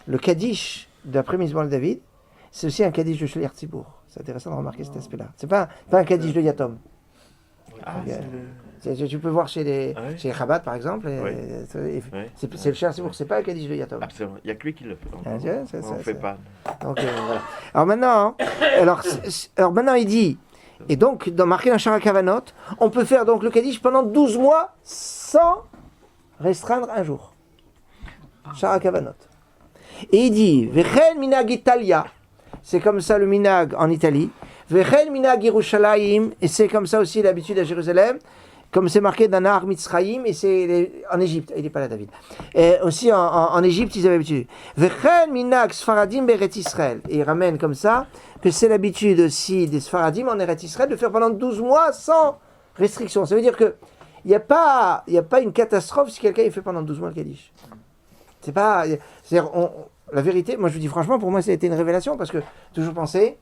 le Kaddish d'après Mizmor David, c'est aussi un Kaddish de Shliach Tzibour. C'est intéressant de remarquer cet aspect-là. C'est pas un Kaddish de Yatom. Tu peux voir chez les Chabad par exemple, c'est le Shliach Tzibour, c'est pas un Kaddish de Yatom. Absolument, il n'y a que lui qui le fait. On ne fait pas. Donc, voilà. Alors maintenant, il dit, et donc dans marqué dans Shara Kavanot, on peut faire donc le Kaddish pendant 12 mois sans restreindre un jour. Shara Kavanot. Et il dit, Vechen minag Italia, c'est comme ça le minag en Italie, Vechen minag Yerushalayim, et c'est comme ça aussi l'habitude à Jérusalem, comme c'est marqué dans Nahar Mitzrayim, et c'est en Égypte, il n'est pas là David. Et aussi en Égypte, ils avaient l'habitude. Vechen minag Sfaradim beret Israël, et il ramène comme ça, que c'est l'habitude aussi des Sfaradim en Eret Israël de faire pendant 12 mois sans restriction. Ça veut dire que il n'y a pas une catastrophe si quelqu'un il fait pendant 12 mois le Kaddish. C'est pas... la vérité, moi je vous dis franchement, pour moi ça a été une révélation, parce que toujours penser,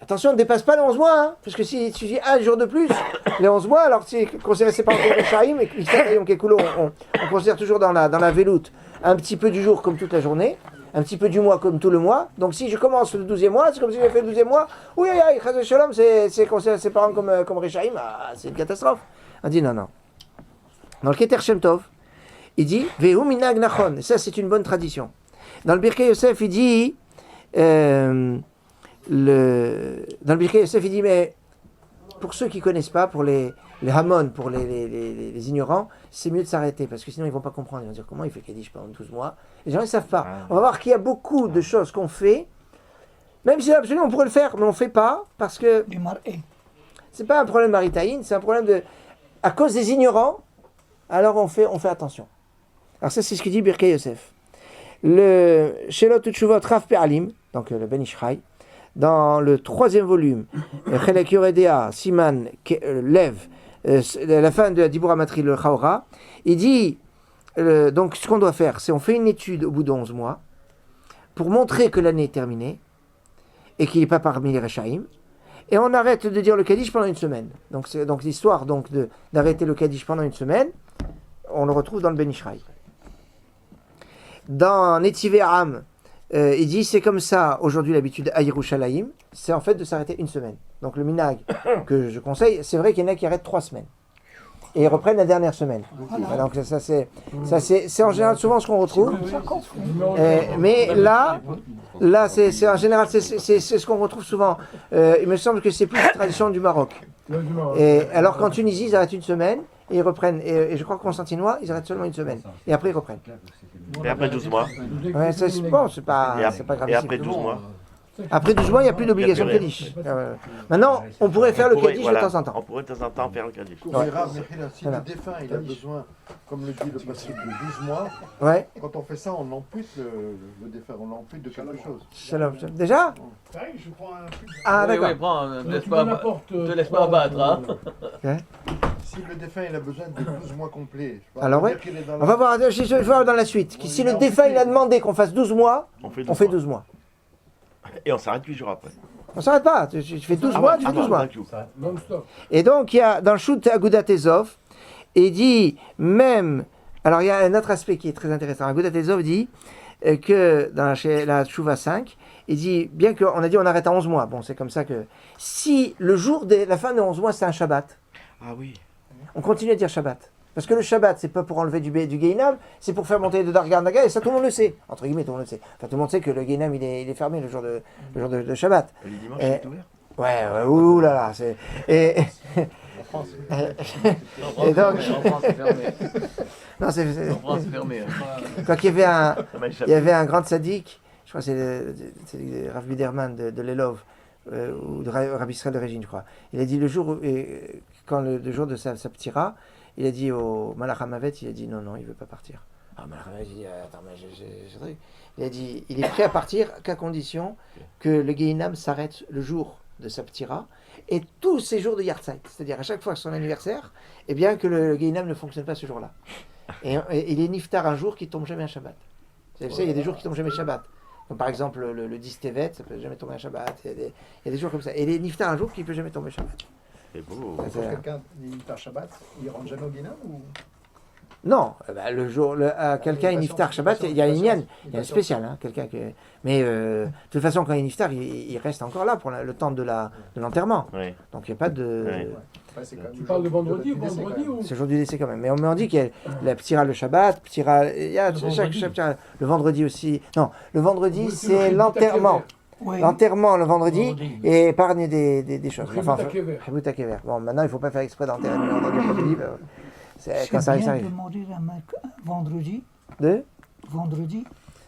attention, on ne dépasse pas les 11 mois, hein, parce que si tu dis un jour de plus, les 11 mois, alors si on considère c'est pas encore le Shaim, et on considère toujours dans la veloute un petit peu du jour comme toute la journée, un petit peu du mois comme tout le mois. Donc si je commence le 12e mois, c'est comme si j'avais fait le 12e mois, oui, Chaz Shalom, c'est considéré ses parents comme Rechaim, c'est une catastrophe. On dit non. Dans le Keter Shem Tov, il dit Vehu minag nachon. Ça, c'est une bonne tradition. Dans le Birkei Yosef, il dit dans le Birkei Yosef, il dit mais pour ceux qui ne connaissent pas, pour les Hamon, pour les ignorants, c'est mieux de s'arrêter parce que sinon ils ne vont pas comprendre. Ils vont dire comment il fait Kaddish pendant 12 mois. Les gens ne savent pas. On va voir qu'il y a beaucoup de choses qu'on fait, même si absolument on pourrait le faire, mais on ne fait pas parce que c'est pas un problème maritaïne, c'est un problème à cause des ignorants. Alors on fait attention. Alors ça c'est ce que dit Birkei Yosef. Le Shelot Utshuvot Rav Pe'alim, donc le Ben Ish Chai, dans le 3e volume, Chelek Yoredea Siman Lev, la fin de Dibur Amatri le Chaora, il dit donc ce qu'on doit faire, c'est on fait une étude au bout de 11 mois pour montrer que l'année est terminée et qu'il n'est pas parmi les Rechaim. Et on arrête de dire le Kaddish pendant une semaine. Donc l'histoire d'arrêter le Kaddish pendant une semaine, on le retrouve dans le Ben Ish Chai. Dans Netivei Am, il dit c'est comme ça aujourd'hui l'habitude à Yerushalayim, c'est en fait de s'arrêter une semaine. Donc le minag que je conseille, c'est vrai qu'il y en a qui arrêtent 3 semaines. Et ils reprennent la dernière semaine. Donc ça c'est en général souvent ce qu'on retrouve. Mais là c'est en général c'est ce qu'on retrouve souvent. Il me semble que c'est plus la tradition du Maroc. Et alors qu'en Tunisie ils arrêtent une semaine et ils reprennent. Et je crois qu'en Constantinois ils arrêtent seulement une semaine. Et après ils reprennent. Et après 12 mois. Ouais, c'est pas grave. Et après 12 mois. Après 12 mois, il n'y a plus d'obligation de Kaddish. Maintenant, on pourrait faire le Kaddish de temps en temps. On pourrait de temps en temps faire le Kaddish. Si le défunt il a besoin, comme le dit le passé, de 12 mois, quand on fait ça, on ampute le défunt, on l'ampute de quelque chose. Déjà Je prends un truc. Ah, d'accord. Oui, prends, te laisse pas abattre. Hein. Si le défunt il a besoin de 12 mois complets, alors oui, on va voir, je vais voir dans la suite. Si le défunt il a demandé qu'on fasse 12 mois, on fait 12 mois. Et on s'arrête 8 jours après. On s'arrête pas, tu fais 12 mois, tu fais 12 mois. Et donc, il y a dans le Shoot Agudat Ezov, il dit même, alors il y a un autre aspect qui est très intéressant. Agudat Ezov dit que dans la Tchouva 5, il dit, bien qu'on a dit on arrête à 11 mois, bon c'est comme ça que, si le jour de la fin de 11 mois c'est un Shabbat, on continue à dire Shabbat. Parce que le Shabbat, c'est pas pour enlever du Geinam, c'est pour faire monter de Dargar Naga, et ça tout le monde le sait. Entre guillemets, tout le monde le sait. Enfin, tout le monde sait que le Geinam, il est fermé le jour de Shabbat. Et le dimanche, il est ouvert. Ouais, oulala. Et donc... En France, c'est fermé. Non, c'est... En France, c'est fermé. Quand il y avait un grand tzaddik, je crois que c'est Rav Biderman de l'Elov, ou de Rabbi Israël de Régine, je crois. Il a dit le jour de sa ptira, il a dit au Malach HaMavet, il a dit non, il ne veut pas partir. Alors Malach HaMavet, il dit attends, mais il a dit il est prêt à partir qu'à condition que le Geinam s'arrête le jour de sa ptira et tous ces jours de Yartzeit. C'est-à-dire à chaque fois que son anniversaire, eh bien que le Geinam ne fonctionne pas ce jour-là. Et il est niftar un jour qui ne tombe jamais un Shabbat. Vous savez, il y a des jours qui ne tombent jamais Shabbat. Donc par exemple le 10 Tevet, ça ne peut jamais tomber un Shabbat. Il y a des jours comme ça. Et il est niftar un jour qui ne peut jamais tomber Shabbat. C'est beau. Quand quelqu'un dit Niftar Shabbat, il rentre jamais au Guinam ou... Non, le jour, quelqu'un il niftar Shabbat, il y a une yann, il y a un spécial, hein, quelqu'un que. Mais de toute façon, quand il niftar, il reste encore là pour le temps de l'enterrement. Oui. Donc il n'y a pas de. Tu parles de vendredi ou C'est le jour du décès quand même. Mais on m'a dit qu'il y a la ptira le Shabbat, il y a le vendredi aussi. Non, le vendredi c'est l'enterrement. Oui. L'enterrement le vendredi et épargne des choses. Enfin, bon, maintenant il ne faut pas faire exprès d'enterrer le vendredi. C'est quand ça arrive. De mourir un vendredi. Vendredi.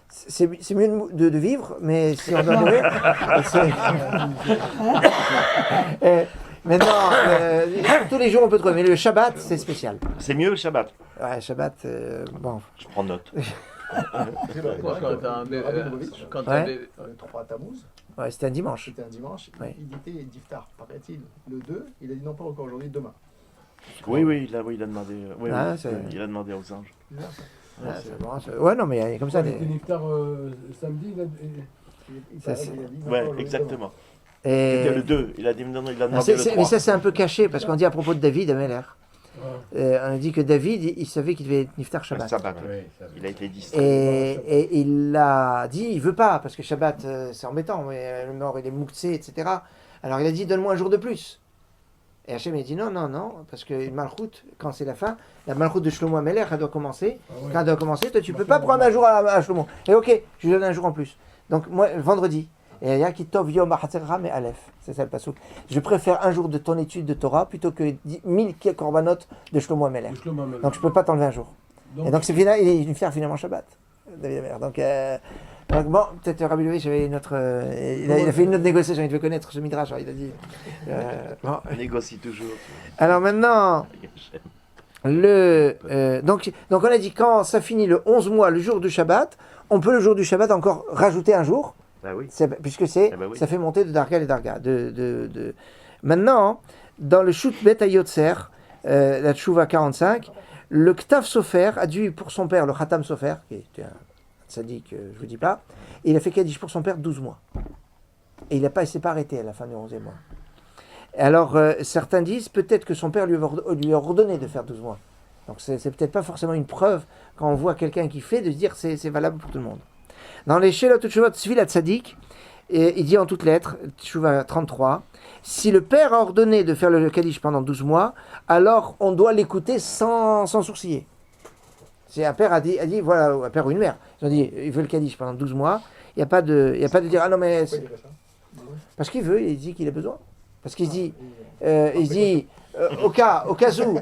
C'est mieux de vivre, mais si on doit mourir, maintenant, tous les jours on peut trouver, mais le Shabbat c'est spécial. C'est mieux le Shabbat. Ouais, Shabbat, bon. Je prends note. Quand tu avais 3 Tammuz. Ouais, c'était un dimanche. C'était un dimanche. Ouais. Il était d'Iftar, paraît-il. Le 2, il a dit non pas encore aujourd'hui, demain. Oui, il a demandé. Il a demandé aux anges. Ouais, non, mais comme ça. Il était Niftar samedi. Ouais, exactement. C'était le 2. Il a demandé le 3. Mais ça, c'est un peu caché parce qu'on dit à propos de David, Améler. On a dit que David, il savait qu'il devait être Niftar Shabbat. Il a été distrait. Et il l'a dit, il veut pas, parce que Shabbat, c'est embêtant, mais le mort, il est mouktsé, etc. Alors il a dit, donne-moi un jour de plus. Et Hachem a dit, non, parce que une malchoute, quand c'est la fin, la malchoute de Shlomo Améler, elle doit commencer. Quand elle doit commencer, toi, tu peux pas prendre un jour à Shlomo. Et ok, je lui donne un jour en plus. Donc, moi, vendredi. Et il y a qui tov yom ha'chatzera mais aleph. C'est ça le pasouk. Je préfère un jour de ton étude de Torah plutôt que 1000 korbanot de Shlomo Améler. Donc je peux pas t'enlever un jour. Et donc c'est final, il est fier finalement Shabbat. David Améler. Donc bon, peut-être Rabbi Levy, j'avais une autre. Il a fait une autre négociation. Il devait connaître ce midrash. Il a dit. Bon. Négocie toujours. Alors maintenant. Donc on a dit quand ça finit le 11 mois, le jour du Shabbat, on peut le jour du Shabbat encore rajouter un jour. Bah oui. Puisque ça fait monter de Darga les Darga. Maintenant, dans le Shoot Bet Ayotzer, la Tchouva 45, le Ktav Sofer a dû pour son père, le Khatam Sofer, qui était un tzaddik, je vous dis pas, et il a fait Kaddish pour son père 12 mois. Et il s'est pas arrêté à la fin du 11e mois. Alors, certains disent peut-être que son père lui a ordonné de faire 12 mois. Donc, c'est peut-être pas forcément une preuve quand on voit quelqu'un qui fait de se dire c'est valable pour tout le monde. Dans les Shelot Teshuvot Tzvi Tzadik, il dit en toutes lettres, Teshuva 33, si le père a ordonné de faire le Kaddish pendant 12 mois, alors on doit l'écouter sans sourciller. C'est un père a dit voilà, un père ou une mère, ils ont dit il veut le Kaddish pendant 12 mois, il n'y a pas de dire ah non mais. Parce qu'il veut, il dit qu'il a besoin. Parce qu'il dit, au cas où.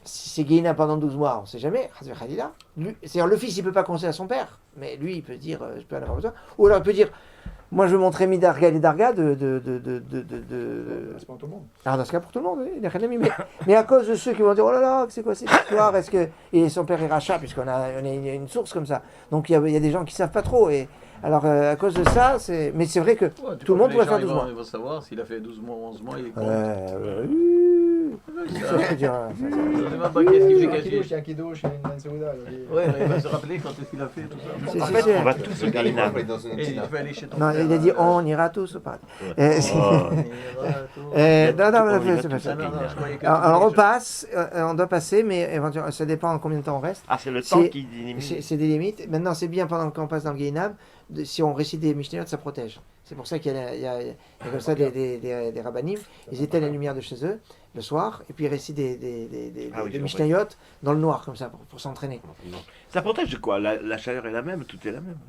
Si c'est Guéina pendant 12 mois, on ne sait jamais. C'est-à-dire, le fils, il ne peut pas conseiller à son père. Mais lui, il peut dire, je peux en avoir besoin. Ou alors, il peut dire, moi, je veux montrer mes Darga et les Darga C'est pour tout le monde. Alors, dans ce cas, pour tout le monde, oui, il n'y a rien à mais à cause de ceux qui vont dire, oh là là, c'est quoi cette histoire? Est-ce que... Et son père est rachat, puisqu'on a une source comme ça. Donc, il y a des gens qui ne savent pas trop. Et alors, à cause de ça, c'est... Mais c'est vrai que tout le monde pourrait faire 12 mois. Il va savoir s'il a fait 12 mois, 11 mois, il est Qu'est-ce qu'il y a un kidouche, il y a une Souda. Ouais, il va se rappeler quand est-ce qu'il a fait tout ça. En fait, on va tous au Gaïna. Non, il a dit on ira tous au paradis. Alors on passe, on doit passer, mais éventuellement, ça dépend en combien de temps on reste. Ah, c'est le temps qui limite. C'est des limites. Maintenant, c'est bien pendant qu'on passe dans le Gaïnam, si on récite des Mishnayot, ça protège. C'est pour ça qu'il y a comme ça des rabbanim, ils éteignent la lumière de chez eux le soir, et puis ils récitent des Mishnayot dans le noir, comme ça, pour s'entraîner. Ça protège de quoi? La chaleur est la même, tout est la même.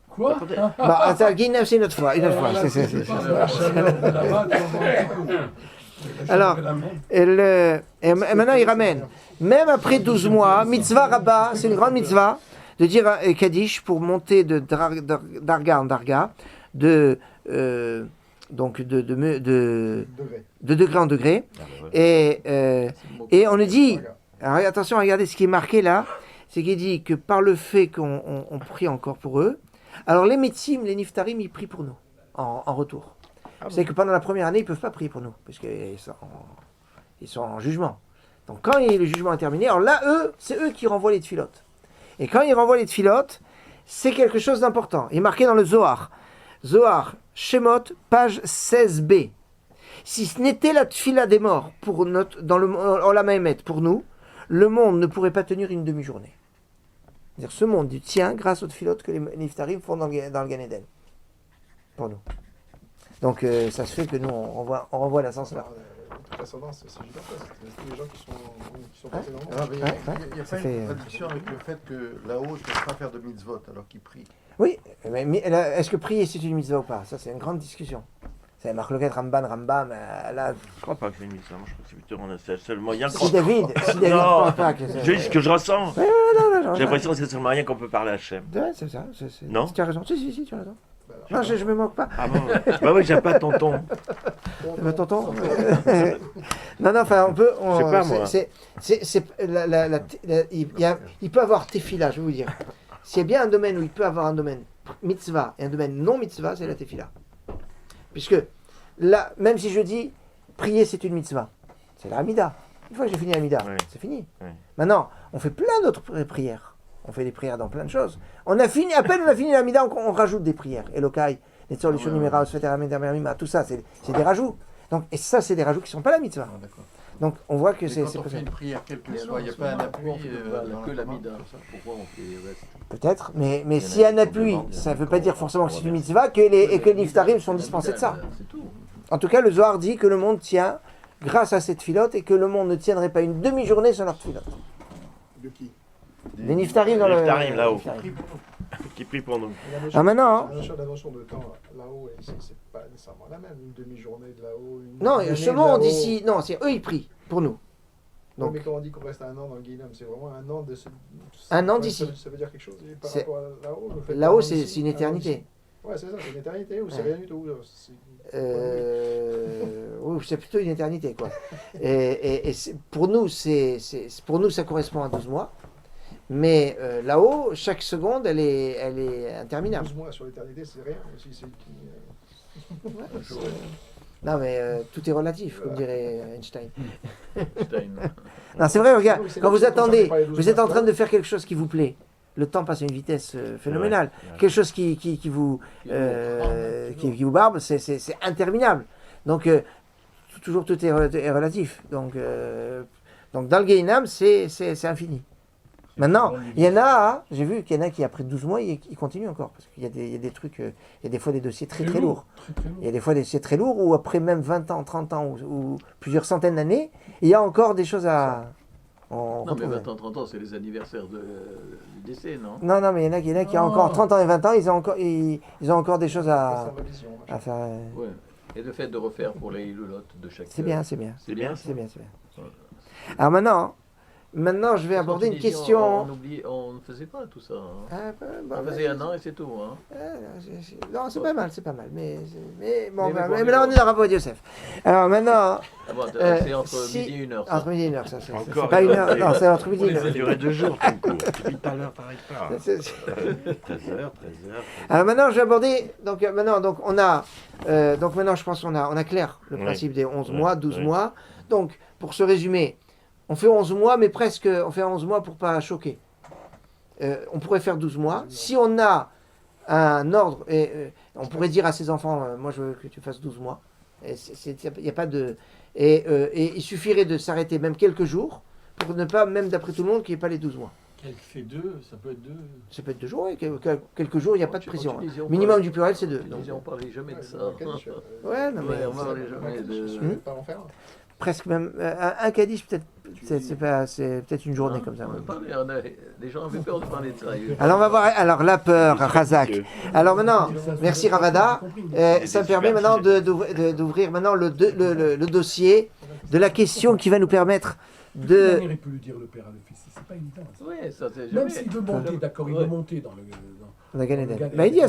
Quoi? Guinam, c'est une autre fois. Alors, et maintenant il ramène, même après 12 mois, mitzvah rabbah, c'est une grande mitzvah, de dire Kaddish pour monter de Darga en Darga, de degré en degré. Et on nous dit, alors attention, regardez ce qui est marqué là, c'est qu'il dit que par le fait qu'on prie encore pour eux, alors les médecins, les niftarim, ils prient pour nous en retour. Vous savez que pendant la première année, ils ne peuvent pas prier pour nous, parce qu'ils sont en jugement. Donc quand le jugement est terminé, alors là, c'est eux qui renvoient les tfilotes. Et quand ils renvoient les tfilotes, c'est quelque chose d'important. Il est marqué dans le Zohar. Zohar, Shemot, page 16b. Si ce n'était la tfila des morts dans le Olam Haemet pour nous, le monde ne pourrait pas tenir une demi-journée. C'est-à-dire, ce monde tient grâce aux tfilotes que les Niftarim font dans le Gan Eden. Pour nous. Donc, ça se fait que nous, on renvoie la sens là. Transcendance, c'est gigantesque. Tous les gens qui sont passés dans le monde. Il n'y a pas une contradiction avec le fait que là-haut, ils ne peuvent pas faire de mitzvot alors qu'ils prient. Oui, mais est-ce que prier c'est une mitzvah ou pas? Ça, c'est une grande discussion. C'est Marloquet, Rambam, là... Je crois pas que c'est une mitzvah. Moi, je pense que c'est le seul moyen. Si David croit pas que c'est... Je dis ce que je ressens. Ouais, non, j'ai l'impression que c'est le seul moyen qu'on peut parler à Hachem. Ouais, c'est ça. Non? Tu as raison. Si, tu as raison. Non, je me moque pas. Ah bon? Bah oui, j'aime pas tonton. Tonton. Non, enfin, on peut... Je sais pas, moi. Il peut avoir tefila, je vais vous dire. S'il y a bien un domaine où il peut avoir un domaine mitzvah et un domaine non mitzvah, c'est la tefila. Puisque, là, même si je dis, prier c'est une mitzvah, c'est la Hamida. Une fois que j'ai fini la Hamida, c'est fini. Oui. Maintenant, on fait plein d'autres prières. On fait des prières dans plein de choses. À peine on a fini la Hamida, on rajoute des prières. Elokai, les solutions numérales, tout ça, c'est des rajouts. Donc, et ça, c'est des rajouts qui ne sont pas la mitzvah. Donc, on voit que c'est quand on fait une prière, quelle que soit, il n'y a pas un appui que la Mida. Pourquoi on fait le reste? Peut-être, mais s'il y a un appui, ça ne veut pas dire forcément que c'est une mitzvah et que les Niftarim sont dispensés de ça. En tout cas, le Zohar dit que le monde tient grâce à cette filote et que le monde ne tiendrait pas une demi-journée sans leur filote. De qui? Les Niftarim dans le... Niftarim là-haut. Qui prie pour nous. Ah maintenant, la notion de temps là-haut et ici, c'est pas nécessairement la même. Une demi-journée de là-haut. Non, seulement on dit si. Non, c'est eux ils prient pour nous. Donc, mais quand on dit qu'on reste un an dans le Guinam, c'est vraiment un an de ce. Un an d'ici. Ça veut dire quelque chose par rapport à là-haut. Là-haut, c'est une éternité. Ouais, c'est ça, c'est une éternité ou c'est rien du tout. Oui, c'est plutôt une éternité quoi. Et pour nous, pour nous ça correspond à 12 mois. Mais là-haut, chaque seconde, elle est interminable. 12 mois sur l'éternité, c'est rien. Non, mais tout est relatif, comme dirait Einstein. Non, c'est vrai, regarde, quand vous attendez, vous êtes en train de faire quelque chose qui vous plaît. Le temps passe à une vitesse phénoménale. Quelque chose qui vous barbe, c'est interminable. Donc, toujours tout est relatif. Donc dans le Guéhinam, c'est infini. Maintenant, il y en a, j'ai vu qu'il y en a qui après 12 mois, ils continuent encore. Parce qu'il y a des trucs, il y a des fois des dossiers très lourds. Il y a des fois des dossiers très lourds où après même 20 ans, 30 ans ou plusieurs centaines d'années, il y a encore des choses à... Non, mais 20 ans, 30 ans, c'est les anniversaires du décès, non? Non, mais il y en a qui ont encore 30 ans et 20 ans, ils ont encore des choses à faire. Ouais. Et le fait de refaire pour les Ilulot de chaque... C'est bien. Ouais. Alors maintenant, je vais aborder une question... On ne faisait pas tout ça. Hein. On faisait un an et c'est tout. Hein. Non, c'est pas mal. Mais là, on est dans Rabbi Yosef. Alors maintenant... c'est entre midi et 1h. Entre midi et 1h, ça. C'est pas 1h. Non, c'est entre midi et 1h. Ça durait 2 jours, ton cours. Depuis tout à l'heure, t'arrêtes pas. 13h. Alors maintenant, je vais aborder... Donc on a... donc maintenant, je pense qu'on a clair le principe des 11 mois, 12 mois. Donc, pour se résumer... On fait 11 mois, mais presque, on fait 11 mois pour ne pas choquer. On pourrait faire 12 mois. Si on a un ordre, on pourrait dire à ses enfants, moi je veux que tu fasses 12 mois. Il n'y a pas de... Et il suffirait de s'arrêter même quelques jours, pour ne pas, même d'après tout le monde, qu'il n'y ait pas les 12 mois. Quel fait 2, ça peut être 2. Ça peut être 2 jours, oui. Quelques jours, il n'y a pas de prison. Minimum du pluriel, c'est 2. On ne parlait jamais de ça. Ouais, non, mais... On ne parlait jamais de... Presque même un Kaddish peut-être c'est peut-être une journée comme ça. Les gens avaient peur de parler de ça. Alors on va voir la peur, Razak. Alors maintenant, merci Ravada. Ça me permet maintenant d'ouvrir maintenant le dossier de la question qui va nous permettre de... Il peut lui dire le père à le fils, c'est pas évident. Ouais, ça, même s'il veut monter, d'accord, il veut monter dans le... il dit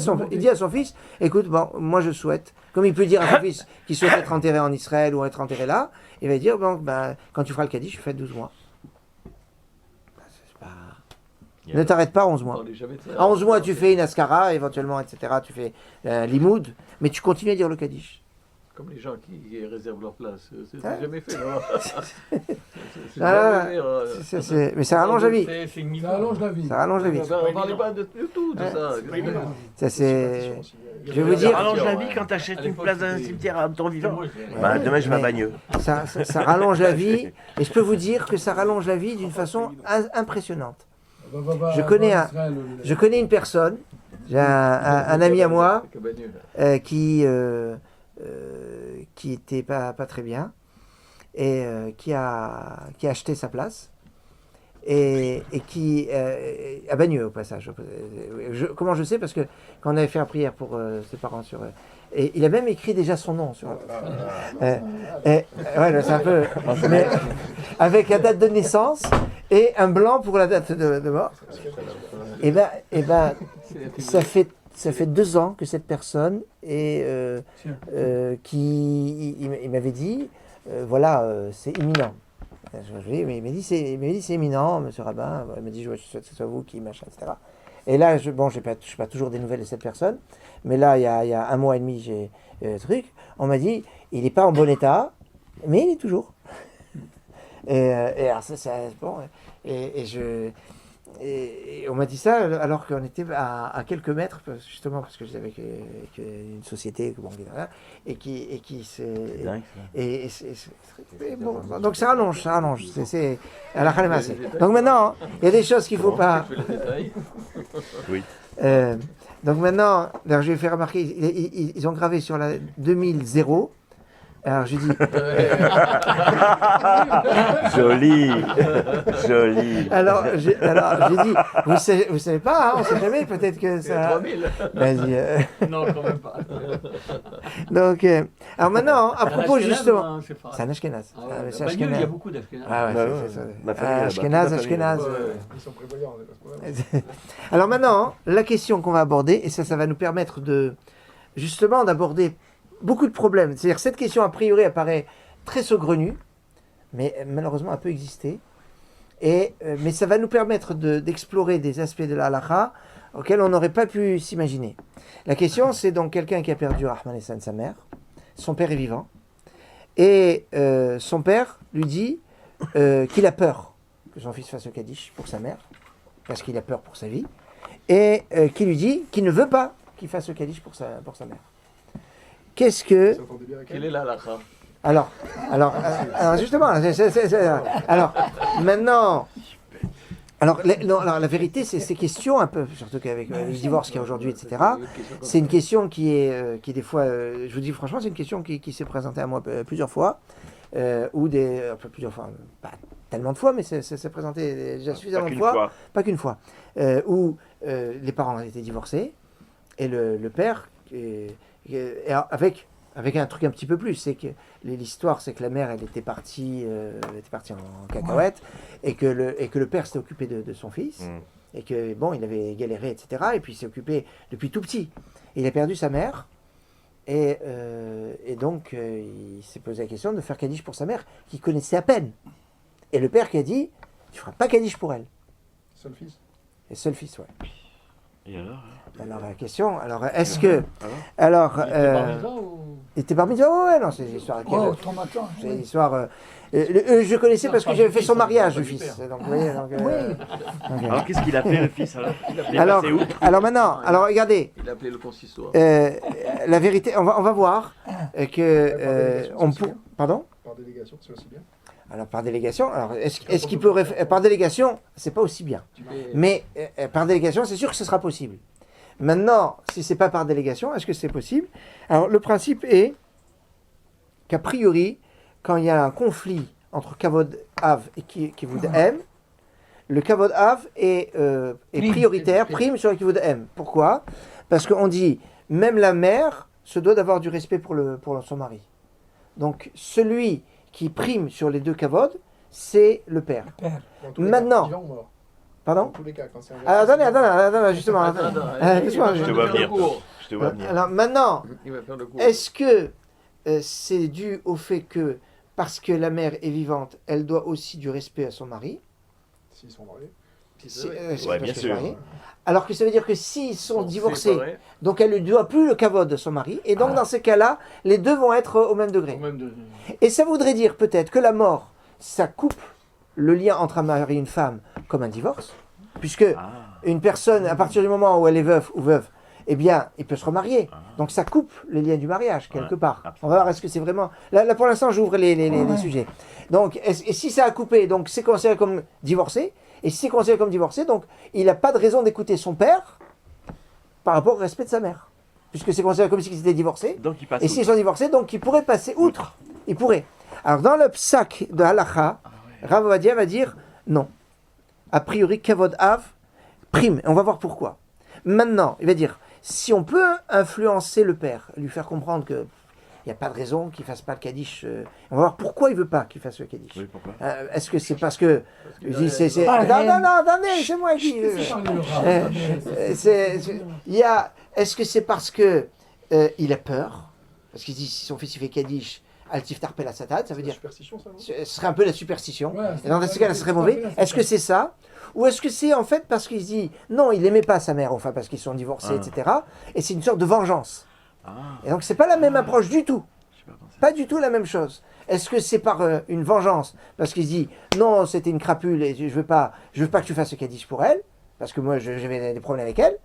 à son fils, écoute, bon, moi je souhaite, comme il peut dire à son fils qu'il souhaite être enterré en Israël ou être enterré là, il va dire, bon, quand tu feras le Kaddish, tu fais 12 mois. Ne t'arrête pas à 11 mois. À 11 mois, tu fais une askara, éventuellement, etc. Tu fais limoud, mais tu continues à dire le Kaddish. Comme les gens qui réservent leur place. C'est jamais fait, non? Mais ça rallonge la vie. Ça rallonge la vie. Ça rallonge la vie. On ne parlait pas du tout de ça. Je vais vous dire. Ça rallonge la vie quand tu achètes une place dans un cimetière à ton vivant. Bah, demain, je vais à Bagneux. Ça rallonge la vie. Et je peux vous dire que ça rallonge la vie d'une façon impressionnante. Je connais une personne, j'ai un ami à moi qui était pas très bien et qui a acheté sa place et qui à Bagneux au passage. Comment je sais? Parce que quand on avait fait la prière pour ses parents et il a même écrit déjà son nom sur. Ouais, c'est un peu. Mais avec la date de naissance et un blanc pour la date de mort. Et ben, ça fait 2 ans que cette personne est il m'avait dit voilà, c'est imminent. Mais il m'a dit c'est imminent, monsieur Rabbin. Il m'a dit je souhaite que ce soit vous qui machin, etc. Et là, je n'ai pas toujours des nouvelles de cette personne, mais là, il y a 1 mois et demi, j'ai truc. On m'a dit, il n'est pas en bon état, mais il est toujours. Et alors, bon. Et on m'a dit ça alors qu'on était à quelques mètres, justement parce que j'étais avec une société et qui c'est dingue, bon, donc ça rallonge. C'est à la Khalemassé. Donc maintenant, il y a des choses qu'il ne faut pas. Oui. Donc maintenant, alors je vais faire remarquer, ils ont gravé sur la 2000. Alors je dis. Joli. Alors j'ai dit, vous savez pas, hein, on ne sait jamais, peut-être que ça. 3000. Vas-y. Non, quand même pas. Donc, alors maintenant, à propos justement. C'est un Ashkenaz. C'est un Ashkenaz. Il y a beaucoup d'Ashkenaz. Ah ouais, c'est ça. Ashkenaz. Ils sont prévoyants. Alors maintenant, la question qu'on va aborder, et ça va nous permettre justement d'aborder beaucoup de problèmes. C'est-à-dire cette question, a priori, apparaît très saugrenue, mais malheureusement un peu exister. Mais ça va nous permettre d'explorer des aspects de la halakha auxquels on n'aurait pas pu s'imaginer. La question, c'est donc quelqu'un qui a perdu Rahman Essan, sa mère. Son père est vivant. Et son père lui dit qu'il a peur que son fils fasse le Kaddish pour sa mère, parce qu'il a peur pour sa vie, et qui lui dit qu'il ne veut pas qu'il fasse le Kaddish pour sa mère. Qu'est-ce que... Quelle est la halakha? Alors justement, alors maintenant, alors la vérité, c'est ces questions un peu, surtout qu'avec le divorce qu'il y a aujourd'hui, etc. C'est une question qui est des fois, je vous dis franchement, c'est une question qui s'est présentée à moi plusieurs fois, plusieurs fois, pas tellement de fois, mais ça s'est présenté déjà suffisamment de fois, pas qu'une fois, où les parents étaient divorcés et le père avec un truc un petit peu plus, c'est que l'histoire, c'est que la mère, elle était partie en cacahuète, et que le père s'était occupé de son fils, et que bon, il avait galéré, etc. Et puis il s'est occupé depuis tout petit. Il a perdu sa mère, et donc il s'est posé la question de faire Kaddish pour sa mère, qu'il connaissait à peine. Et le père qui a dit, tu feras pas Kaddish pour elle. Seul fils. Et seul fils, ouais. Et alors la question, est-ce que... Alors... Il était parmi eux, ouais, non, c'est une histoire... C'est une histoire... je connaissais parce que j'avais fait son mariage, le fils. Donc, vous voyez, alors, qu'est-ce qu'il a fait, le fils, alors maintenant, regardez... Il a appelé le consistoire. La vérité, on va voir que... Pardon ? Par délégation, c'est aussi bien. Alors, par délégation, est-ce qu'il peut... Par délégation, c'est pas aussi bien. Mais par délégation, c'est sûr que ce sera possible. Maintenant, si c'est pas par délégation, est-ce que c'est possible? Alors, le principe est qu'a priori, quand il y a un conflit entre Kavod Av et Kivud M, le Kavod Av est prioritaire, prime sur le Kivud M. Pourquoi? Parce qu'on dit, même la mère se doit d'avoir du respect pour son mari. Donc, celui qui prime sur les deux Kavod, c'est le père. Maintenant... Pardon? Dans tous les cas, quand c'est attendez, justement. Je te vois venir. Alors maintenant, est-ce que c'est dû au fait que, parce que la mère est vivante, elle doit aussi du respect à son mari? S'ils sont mariés. Ouais, bien sûr. Alors que ça veut dire que s'ils sont divorcés, donc elle ne doit plus le kavod de son mari, et donc dans ces cas-là, les deux vont être au même degré. Et ça voudrait dire peut-être que la mort, ça coupe le lien entre un mari et une femme comme un divorce, puisque une personne, à partir du moment où elle est veuve ou veuve, eh bien, il peut se remarier. Donc ça coupe les liens du mariage, quelque part. On va voir, est-ce que c'est vraiment... Là pour l'instant, j'ouvre les sujets. Donc, et si ça a coupé, donc c'est considéré comme divorcé. Et si c'est considéré comme divorcé, donc il n'a pas de raison d'écouter son père par rapport au respect de sa mère. Puisque c'est considéré comme s'ils étaient divorcés. Donc, et s'ils sont divorcés, donc il pourrait passer outre. Il pourrait. Alors, dans le psak de Halacha, Rav Ovadia va dire non. A priori, Kavod Av prime. Et on va voir pourquoi. Maintenant, il va dire... Si on peut influencer le père, lui faire comprendre qu'il n'y a pas de raison qu'il ne fasse pas le Kaddish, on va voir pourquoi il ne veut pas qu'il fasse le Kaddish. Oui, pourquoi est-ce que c'est parce que... Non, attendez, c'est moi qui... Est-ce que c'est parce que il a peur? Parce qu'il dit, si son fils il fait Kaddish, Al-Tiftar Pel Asatad, ça veut dire... Ce serait un peu la superstition. Et dans ce cas-là, ce serait mauvais. Est-ce que c'est ça? Ou est-ce que c'est en fait parce qu'il se dit non, il n'aimait pas sa mère, enfin parce qu'ils sont divorcés, etc. Et c'est une sorte de vengeance. Et donc c'est pas la même approche du tout. Pas du tout la même chose. Est-ce que c'est par une vengeance parce qu'il se dit non, c'était une crapule et je veux pas que tu fasses ce Kaddish pour elle, parce que moi j'avais des problèmes avec elle.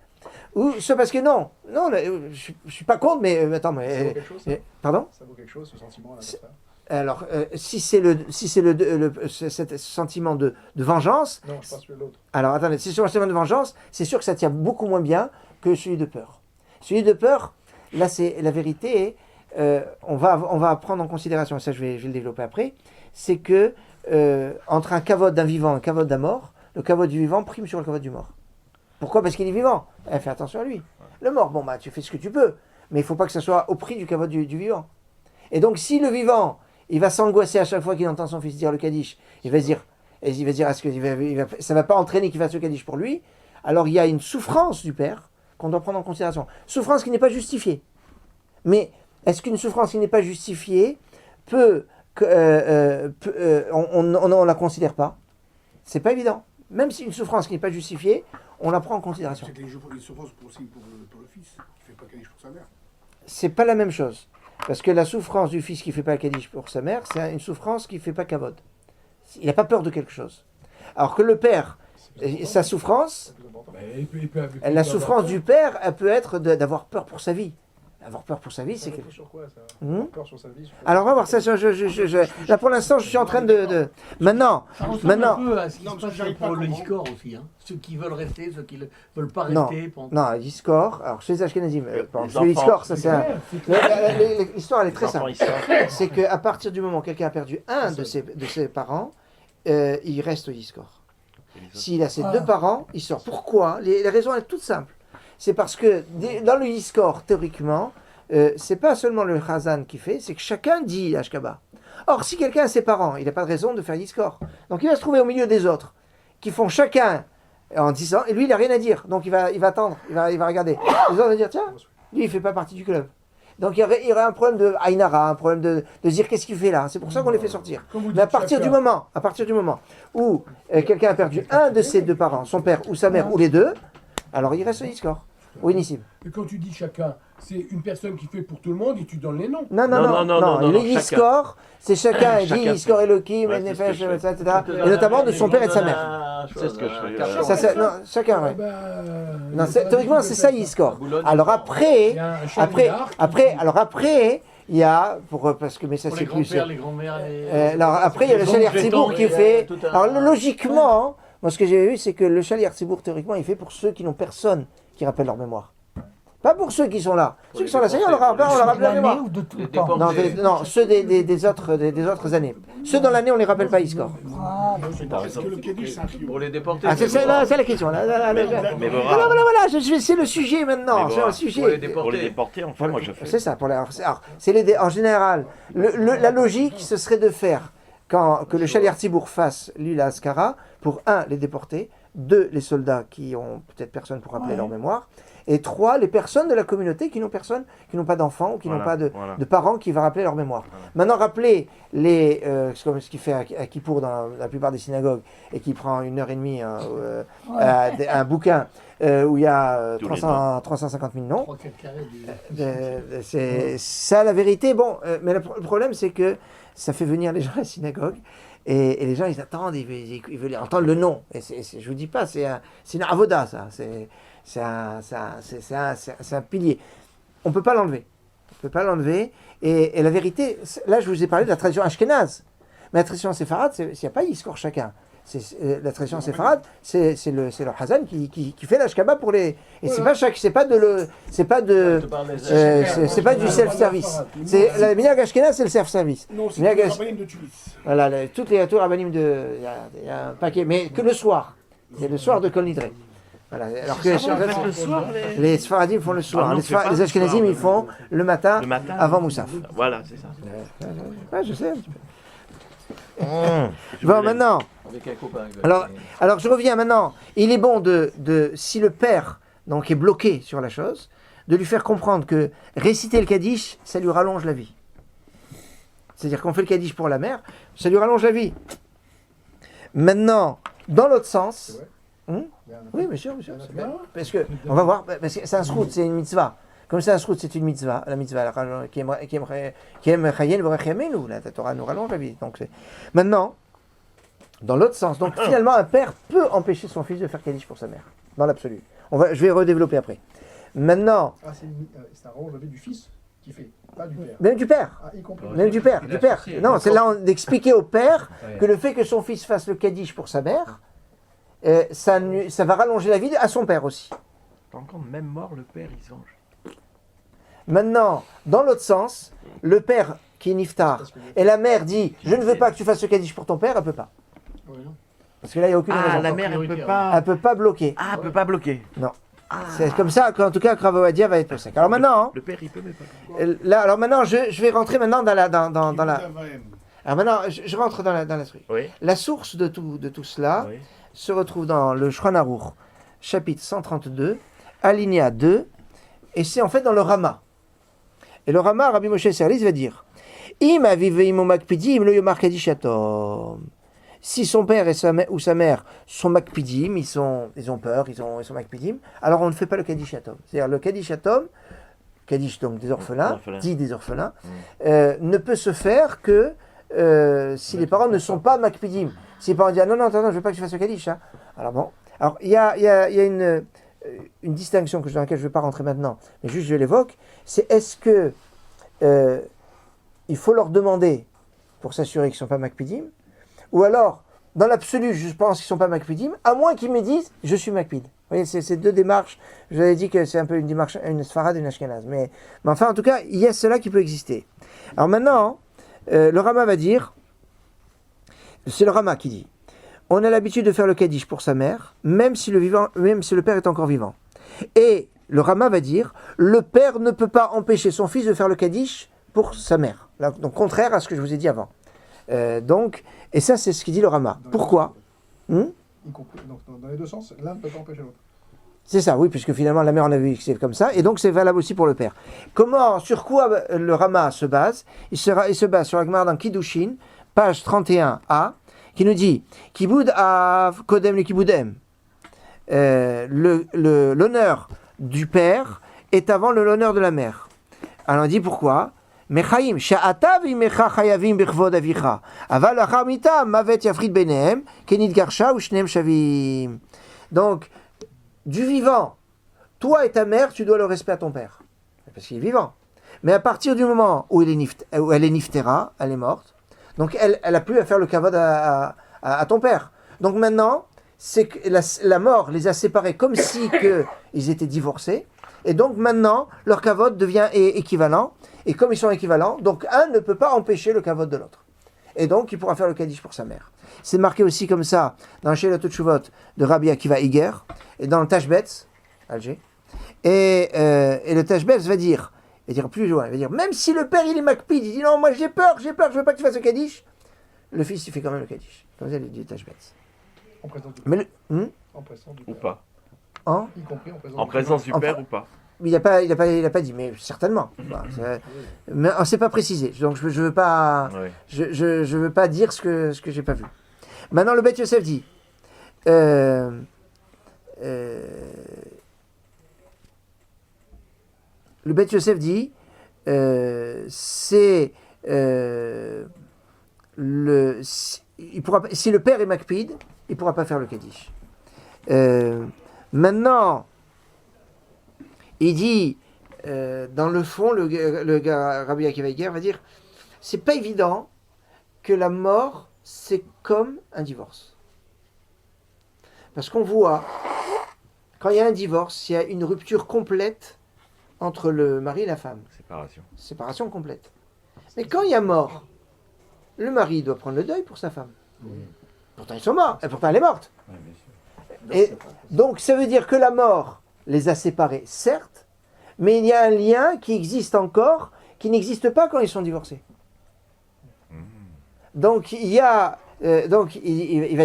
Ou c'est parce que non, je suis pas contre, mais attends, mais ça vaut quelque chose, pardon? Ça vaut quelque chose, ce sentiment-là. Alors, si c'est ce sentiment de vengeance... Non, je pense que l'autre. Alors, attendez, si c'est un sentiment de vengeance, c'est sûr que ça tient beaucoup moins bien que celui de peur. Celui de peur, là, c'est la vérité, on va prendre en considération, et ça je vais le développer après, c'est que entre un kavod d'un vivant et un kavod d'un mort, le kavod du vivant prime sur le kavod du mort. Pourquoi? Parce qu'il est vivant. Fais attention à lui. Le mort, bon, tu fais ce que tu peux, mais il ne faut pas que ça soit au prix du kavod du vivant. Et donc, si le vivant... il va s'angoisser à chaque fois qu'il entend son fils dire le Kaddish. Il va se dire, est-ce que ça ne va pas entraîner qu'il fasse le Kaddish pour lui? Alors il y a une souffrance du père qu'on doit prendre en considération. Souffrance qui n'est pas justifiée. Mais est-ce qu'une souffrance qui n'est pas justifiée on ne la considère pas? C'est pas évident. Même si une souffrance qui n'est pas justifiée, on la prend en considération. C'est une souffrance aussi pour le fils qui ne fait pas Kaddish pour sa mère. C'est pas la même chose. Parce que la souffrance du fils qui ne fait pas Kaddish pour sa mère, c'est une souffrance qui ne fait pas Kavod. Il n'a pas peur de quelque chose. Alors que le père, sa souffrance, la souffrance du père, elle peut être d'avoir peur pour sa vie. Avoir peur pour sa vie, c'est quelque chose. Sur quoi ça? Peur sur sa vie. Alors on va voir ça. Là pour l'instant, je suis en train de. Maintenant. Un peu à ce qui se passe pour le Discord aussi. Ceux qui veulent rester, ceux qui ne veulent pas rester. Non, Discord. Alors chez les Ashkenazim, le Discord, ça c'est un. L'histoire elle est très simple. C'est qu'à partir du moment où quelqu'un a perdu un de ses parents, il reste au Discord. S'il a ses deux parents, il sort. Pourquoi? Les raisons elles sont toutes simples. C'est parce que dans le Yiskor, théoriquement, c'est pas seulement le Chazan qui fait, c'est que chacun dit Ashkaba. Or, si quelqu'un a ses parents, il n'a pas de raison de faire Yiskor. Donc il va se trouver au milieu des autres, qui font chacun en disant, et lui il n'a rien à dire. Donc il va attendre, il va regarder. Les autres vont dire, tiens, lui il ne fait pas partie du club. Donc il y aurait un problème de Ainara, un problème de dire qu'est-ce qu'il fait là. C'est pour ça qu'on les fait sortir. Mais à partir du moment où quelqu'un a perdu un de ses deux parents, son père ou sa mère ou les deux, alors il reste au Yiskor. Oui, Nissim. Et quand tu dis chacun, c'est une personne qui fait pour tout le monde et tu donnes les noms. Non. Le Yiskor, c'est chacun. Il dit Yiskor Elohim, Nefesh, etc. Et notamment de son père et de sa mère. C'est ce que je fais. Non, chacun, oui. Non, théoriquement, c'est ça Yiskor. Alors après, il y a, parce que, mais ça c'est plus. Les grands-mères, alors après, il y a le Shaliach Tzibour qui fait. Alors logiquement, moi ce que j'ai vu, c'est que le Shaliach Tzibour, théoriquement, il fait pour ceux qui n'ont personne qui rappelle leur mémoire. Pas pour ceux qui sont là. Ceux qui sont là, ça y est, on leur rappelle la mémoire. Non, ceux des autres années. Ceux dans l'année, on ne les rappelle pas Yiskor. Parce que le Kaddish, pour les déporter. Ah, c'est la question. Voilà, c'est le sujet maintenant. C'est le sujet. Pour les déporter, enfin, moi je fais. C'est ça. En général, la logique, ce serait de faire que le Shaliach Tzibour fasse lui la Askara pour 1, les déporter, 2, les soldats qui ont peut-être personne pour rappeler leur mémoire, et 3, les personnes de la communauté qui n'ont pas d'enfants ou qui n'ont pas de parents qui vont rappeler leur mémoire. Maintenant, rappeler comme ce qu'il fait à Kippour dans la plupart des synagogues et qui prend 1h30 un bouquin où il y a 350 000 noms. C'est ça la vérité. Bon, mais le problème c'est que ça fait venir les gens à la synagogue Et les gens, ils attendent, ils veulent entendre le nom. Et je vous dis pas, c'est une avoda, ça. C'est un pilier. On peut pas l'enlever. On peut pas l'enlever. Et la vérité, là, je vous ai parlé de la tradition ashkénaze. Mais la tradition séfarade, il n'y a pas Yiscor chacun. La tradition séfarade, c'est le Hazan qui fait l'ashkaba pour les. Et c'est pas du self-service. C'est la minhag ashkénaze, c'est le self-service. Non, c'est le rabbanim de Tunis. Voilà, toutes les rabbanim de. Il y a un paquet, mais que le soir. C'est le soir de Kol Nidre. Voilà. Alors que les Sfaradim font le soir. Les Ashkenazim, ils font le matin avant Moussaf. Voilà, c'est ça. Ouais, je sais un petit peu. Bon, maintenant. Alors, je reviens maintenant. Il est bon si le père donc, est bloqué sur la chose, de lui faire comprendre que réciter le Kaddish, ça lui rallonge la vie. C'est-à-dire qu'on fait le Kaddish pour la mère, ça lui rallonge la vie. Maintenant, dans l'autre sens. Oui, monsieur. Parce que, on va voir, parce que c'est un srout, c'est une mitzvah. Comme c'est un srout, c'est une mitzvah. La mitzvah, qui aime Chayen, Borachemenu, la Torah nous rallonge la vie. Donc, maintenant, dans l'autre sens, donc finalement, un père peut empêcher son fils de faire Kaddish pour sa mère, dans l'absolu. Je vais redévelopper après. Maintenant. C'est un rôle du fils qui fait, pas du père. Même du père. Même du père. Non, c'est là d'expliquer au père que le fait que son fils fasse le Kaddish pour sa mère, ça va rallonger la vie à son père aussi. Encore même mort, le père, il se venge. Maintenant, dans l'autre sens, le père qui est niftar, et la mère dit « Je ne veux pas que tu fasses ce Kaddish pour ton père », elle ne peut pas. Parce que là, il n'y a aucune raison. La mère, elle ne peut pas... Elle ne peut pas bloquer. Elle ne peut pas bloquer. Non. C'est comme ça qu'en tout cas, Kravoadia va être sec. Alors maintenant... Le père, il peut, mais pas... Là, alors maintenant, je vais rentrer maintenant dans la... Alors maintenant, je rentre dans la truc. Oui. La source de tout cela se retrouve dans le Shulchan Aruch, chapitre 132, alinéa 2, et c'est en fait dans le Rama. Et le Rama, Rabbi Moshe Serlis va dire Im aviv ve'imo makpidim lo yomar kaddish yatom. Si son père ou sa mère sont makpidim, ils ont peur, ils sont makpidim, alors on ne fait pas le kaddish yatom. C'est-à-dire le kaddish yatom, kaddish donc des orphelins, dit des orphelins, ne peut se faire que si les parents ne sont pas makpidim. Si les parents disent non, attends, je ne veux pas que tu fasses le kaddish. Hein. Alors bon, alors il y a une distinction dans laquelle je ne vais pas rentrer maintenant, mais juste je l'évoque, c'est est-ce que il faut leur demander pour s'assurer qu'ils ne sont pas makpidim, ou alors, dans l'absolu, je pense qu'ils ne sont pas makpidim, à moins qu'ils me disent « je suis makpid ». Vous voyez, c'est deux démarches, je vous avais dit que c'est un peu une démarche, une sfarade et une ashkenaz, mais enfin, en tout cas, il y a cela qui peut exister. Alors maintenant, le Rama va dire, c'est le Rama qui dit, on a l'habitude de faire le Kaddish pour sa mère, même si le père est encore vivant. Et le Rama va dire, le père ne peut pas empêcher son fils de faire le Kaddish pour sa mère. Là, donc contraire à ce que je vous ai dit avant. Et ça c'est ce qu'il dit le Rama. Pourquoi donc dans les deux sens, l'un ne peut pas empêcher l'autre. C'est ça, oui, puisque finalement la mère en a vu que c'est comme ça, et donc c'est valable aussi pour le père. Sur quoi le Rama se base? Il se base sur la Gemara dans Kiddushin, page 31a, qui nous dit Kiboud av kodem le kiboudem. L'honneur du père est avant l'honneur de la mère. Alors on dit pourquoi? Mechaim sha'ata v'imecha chayavim birvod avicha aval achar mitam mavet yafrid benehem kenit garsha ou shneem shavim. Donc du vivant, toi et ta mère, tu dois le respect à ton père parce qu'il est vivant. Mais à partir du moment où elle est niftera, elle est morte, donc elle a plus à faire le kavod à ton père. Donc maintenant, c'est que la mort les a séparés comme si ils étaient divorcés. Et donc maintenant, leur kavod devient équivalent. Et comme ils sont équivalents, donc un ne peut pas empêcher le kavod de l'autre. Et donc il pourra faire le kaddish pour sa mère. C'est marqué aussi comme ça dans le Sheilot Teshuvot de Rabbi Akiva Iger et dans le Tashbetz, Alger. Et le Tashbetz va dire plus loin, il va dire même si le père il est makpid, il dit non, moi j'ai peur, je veux pas que tu fasses le kaddish, le fils il fait quand même le kaddish. Comme ça il dit le Tashbetz. En présence du père. Mais en présence du ou père. Pas. Y compris en présence du père ou pas. Il n'a pas dit, mais certainement. Mais on ne s'est pas précisé, donc je veux pas, je veux pas dire ce que j'ai pas vu. Maintenant, le Beth Yosef dit, le Beth Yosef dit, si le père est makpid, il ne pourra pas faire le kaddish. Maintenant, il dit, dans le fond, le gars, Rabbi Akiva Iger va dire, c'est pas évident que la mort, c'est comme un divorce. Parce qu'on voit, quand il y a un divorce, il y a une rupture complète entre le mari et la femme. Séparation complète. Mais quand il y a mort, le mari doit prendre le deuil pour sa femme. Pourtant, ils sont morts, et pourtant elle est morte. Et donc, ça veut dire que la mort les a séparés, certes, mais il y a un lien qui existe encore, qui n'existe pas quand ils sont divorcés. Donc, il va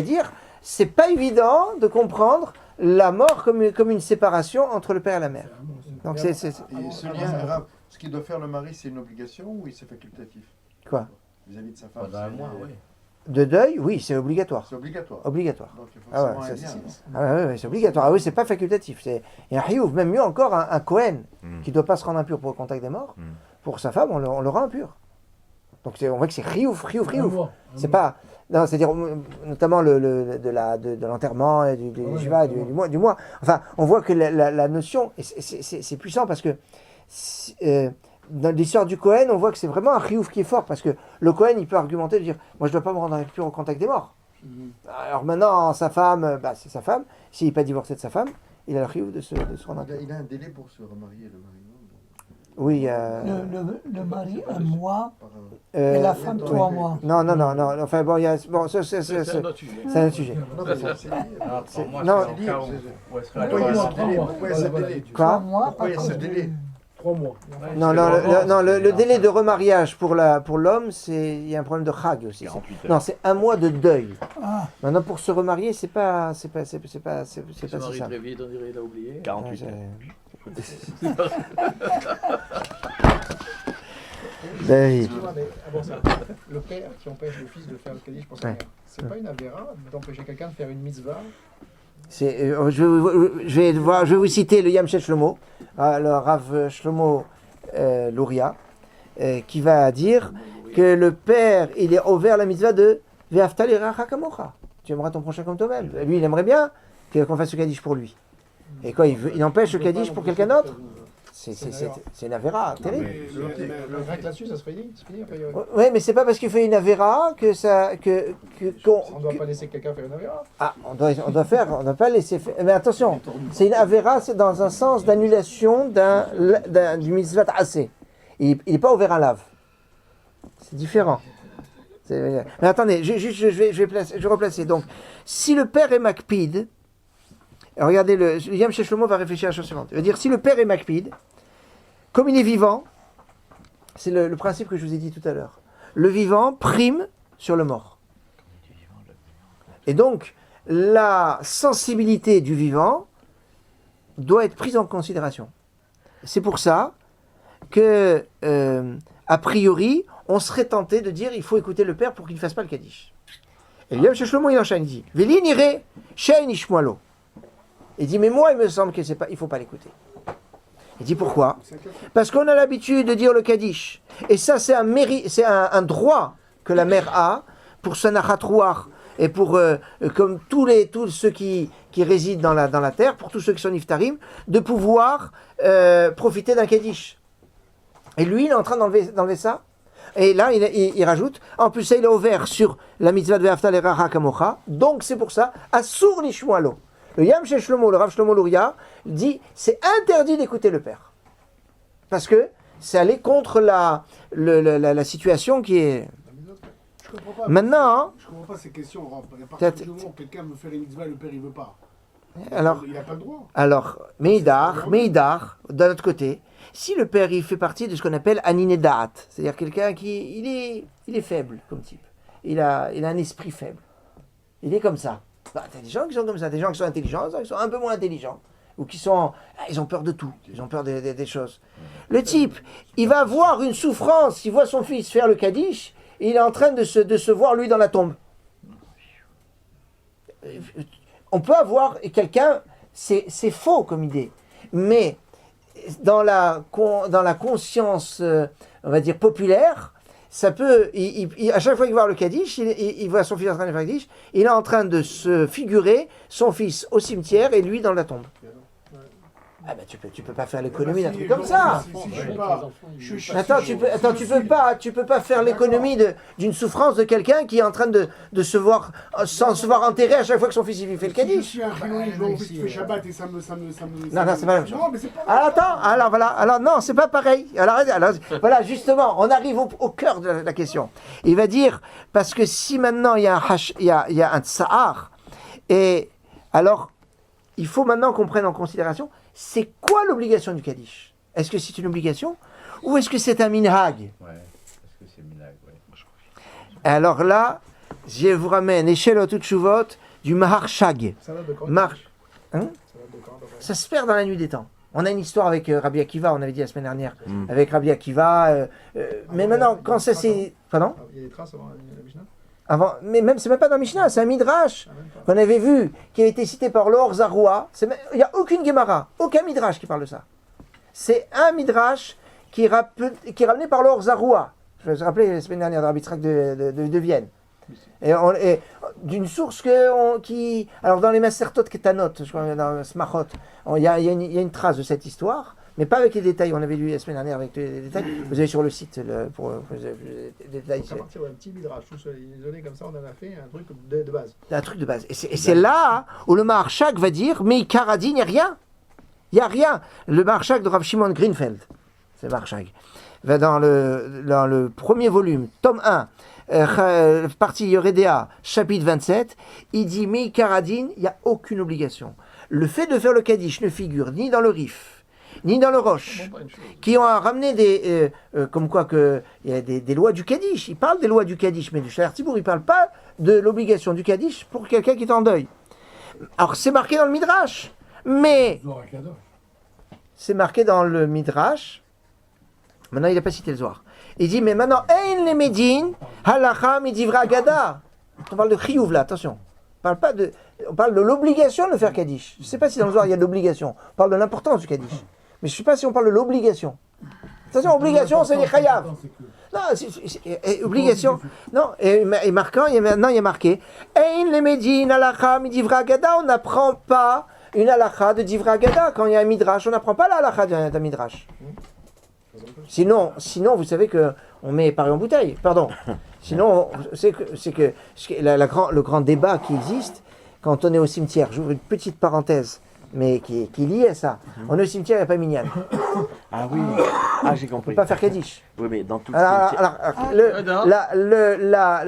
dire, c'est pas évident de comprendre la mort comme une séparation entre le père et la mère. Donc, Et ce lien, ce qu'il doit faire le mari, c'est une obligation ou c'est facultatif? Quoi? Vis-à-vis de sa femme. Pendant un mois, oui. De deuil, oui, c'est obligatoire. C'est obligatoire. Obligatoire. Donc, il faut Ah ouais, c'est obligatoire. Ah oui, c'est pas facultatif. Il y a un hiyuv, même mieux encore, un Kohen qui ne doit pas se rendre impur pour le contact des morts. Pour sa femme, on le rend impur. Donc on voit que c'est hiyuv. C'est pas. Non, c'est-à-dire notamment de l'enterrement et du mois. Enfin, on voit que la notion, c'est puissant parce que dans l'histoire du Kohen, on voit que c'est vraiment un chiyuv qui est fort, parce que le Kohen, il peut argumenter de dire, moi je ne dois pas me rendre impur au contact des morts. Alors maintenant, sa femme, c'est sa femme. S'il n'est pas divorcé de sa femme, il a le chiyuv de se rendre impur. Il a un délai pour se remarier, le mari, non? Oui. Le mari, 1 mois, et la femme, 3 mois. Non. Enfin bon, c'est un autre sujet. Quoi? Pourquoi il y a ce délai? 3 mois. Non, le délai de remariage pour l'homme, il y a un problème de chag aussi. Non, c'est 1 mois de deuil. Maintenant, pour se remarier, c'est pas si simple. Très vite, on dirait, il a oublié. 48 heures. Le père qui empêche le fils de faire le kaddish pour sa mère, c'est pas une avéra d'empêcher quelqu'un de faire une mitzvah? Je vais vous citer le Yam Shel Shlomo, le Rav Shlomo Luria, qui va dire que le père, il est ouvert la mitzvah de Ve'afta l'iracha kamocha. Tu aimeras ton prochain comme toi-même. Lui, il aimerait bien qu'on fasse le kaddish pour lui. Et quoi, il empêche le kaddish pour quelqu'un d'autre? C'est une avéra terrible. Le grec là-dessus, ça se finit après. Oui, mais c'est pas parce qu'il fait une avéra que ça. On ne doit pas laisser quelqu'un faire une avéra. Ah, on doit pas laisser faire. Mais attention, c'est une avéra, c'est dans un sens d'annulation du mitzvah assez. Il n'est pas ouvert à lave. C'est différent. Mais attendez, je vais replacer. Donc, si le père est makpid, regardez, le Yam Shel Shlomo va réfléchir à la chose suivante. Il va dire, si le père est makpid, comme il est vivant, c'est le principe que je vous ai dit tout à l'heure. Le vivant prime sur le mort. Et donc, la sensibilité du vivant doit être prise en considération. C'est pour ça que, a priori, on serait tenté de dire il faut écouter le père pour qu'il ne fasse pas le kaddish. Et le Yam Shel Shlomo, il enchaîne, il dit Veli nire shein ishmoalo. Il dit mais moi, il me semble qu'il ne faut pas l'écouter. Il dit pourquoi? Parce qu'on a l'habitude de dire le kaddish. Et ça, c'est un droit que la mère a pour son achatrouar et pour, comme tous ceux qui résident dans la terre, pour tous ceux qui sont niftarim, de pouvoir profiter d'un kaddish. Et lui, il est en train d'enlever ça. Et là, il rajoute, en plus, ça, il est ouvert sur la mitzvah de Ve'afta l'iracha kamocha. Donc, c'est pour ça, Asur lishmoalo. Le Yam Shel Shlomo, le Rav Shlomo Luria, dit c'est interdit d'écouter le père. Parce que c'est aller contre la situation qui est. Je comprends pas. Maintenant. Je comprends pas ces questions. À partir du moment où quelqu'un veut faire une mitzvah, le père il veut pas. Alors, il n'a pas le droit. Alors, Meidar, d'un autre côté, si le père il fait partie de ce qu'on appelle Aninedat, c'est-à-dire quelqu'un qui il est faible comme type, il a un esprit faible, il est comme ça. T'as des gens qui sont comme ça, des gens qui sont intelligents, des gens qui sont un peu moins intelligents, ou qui sont, ils ont peur de tout, ils ont peur des choses. Le type, il va avoir une souffrance, il voit son fils faire le kaddish, et il est en train de se voir lui dans la tombe. On peut avoir quelqu'un, c'est faux comme idée, mais dans la conscience, on va dire populaire, ça peut, à chaque fois qu'il voit le Kaddish, il voit son fils en train de faire le Kaddish, il est en train de se figurer son fils au cimetière et lui dans la tombe. Ah ben tu peux pas faire l'économie d'un truc comme ça. Attends, tu peux pas faire l'économie d'une souffrance de quelqu'un qui est en train de se voir, sans se voir enterrer à chaque fois que son fils il fait le Kaddish. Je suis un Chinois, je fais Shabbat et ça me... Non, c'est pas la même chose. Non, mais c'est pas pareil. Alors voilà, alors non, c'est pas pareil. Alors voilà, justement, on arrive au cœur de la question. Il va dire, parce que si maintenant il y a un tsahar, et alors, il faut maintenant qu'on prenne en considération, c'est quoi l'obligation du Kaddish? Est-ce que c'est une obligation ou est-ce que c'est un minhag? Ouais, est-ce que c'est minhag? Ouais. Alors là, je vous ramène Eshelot Utshuvot du Mahar Shag. Ça va de quand Ça se perd dans la nuit des temps. On a une histoire avec Rabbi Akiva, on avait dit la semaine dernière, avec Rabbi Akiva. Mais maintenant, quand ça c'est... Pardon? Il y a des traces avant la Mishnah? Mais même, c'est même pas dans Mishnah, c'est un Midrash qu'on avait vu, qui a été cité par l'Or Zaroua. Il n'y a aucune Gemara, aucun Midrash qui parle de ça. C'est un Midrash qui est ramené par l'Or Zaroua. Je me rappelle la semaine dernière, de Rabbi Yitzhak de Vienne. Et d'une source qui... Alors dans les Masertot Ketanot, je crois, dans Smachot, il y a une trace de cette histoire. Mais pas avec les détails, on avait lu la semaine dernière avec les détails. Vous avez sur le site pour les détails. À partir d'un petit midrash, tout seul, isolé comme ça, on en a fait un truc de base. Un truc de base. Et c'est là où le Maharshag va dire, mais Karadin, il n'y a rien. Il n'y a rien. Le Maharshag de Rav Shimon Greenfeld, c'est le Maharshag, va dans le premier volume, tome 1, partie Yoredea, chapitre 27, il dit, mais Karadin, il n'y a aucune obligation. Le fait de faire le Kaddish ne figure ni dans le Rif, ni dans le Roche, qui ont ramené comme quoi il y a des lois du Kaddish. Ils parlent des lois du Kaddish, mais du Sha'ar Tzibour, ils ne parlent pas de l'obligation du Kaddish pour quelqu'un qui est en deuil. Alors c'est marqué dans le Midrash, mais c'est marqué dans le Midrash. Maintenant, il n'a pas cité le Zohar. Il dit, mais maintenant, Ein le Medin, halacha midivra agada. On parle de chiyuv là, attention. On parle de l'obligation de faire Kaddish. Je ne sais pas si dans le Zohar il y a de l'obligation. On parle de l'importance du Kaddish. Mais je ne sais pas si on parle de l'obligation. Attention, obligation, c'est les chayav. Non, obligation. Non, et marquant, maintenant il y a marqué Ein le Medin halacha midivra agada. On n'apprend pas une halacha de divra agada. Quand il y a un midrash, on n'apprend pas la halacha d'un midrash. Sinon, vous savez qu'on met Paris en bouteille. Pardon. Sinon, c'est que le grand débat qui existe quand on est au cimetière. J'ouvre une petite parenthèse, mais qui est liée à ça. On est au cimetière, il n'y a pas minyan. Ah oui, j'ai compris. On ne peut pas faire Kaddish. Oui, mais dans tout le cimetière.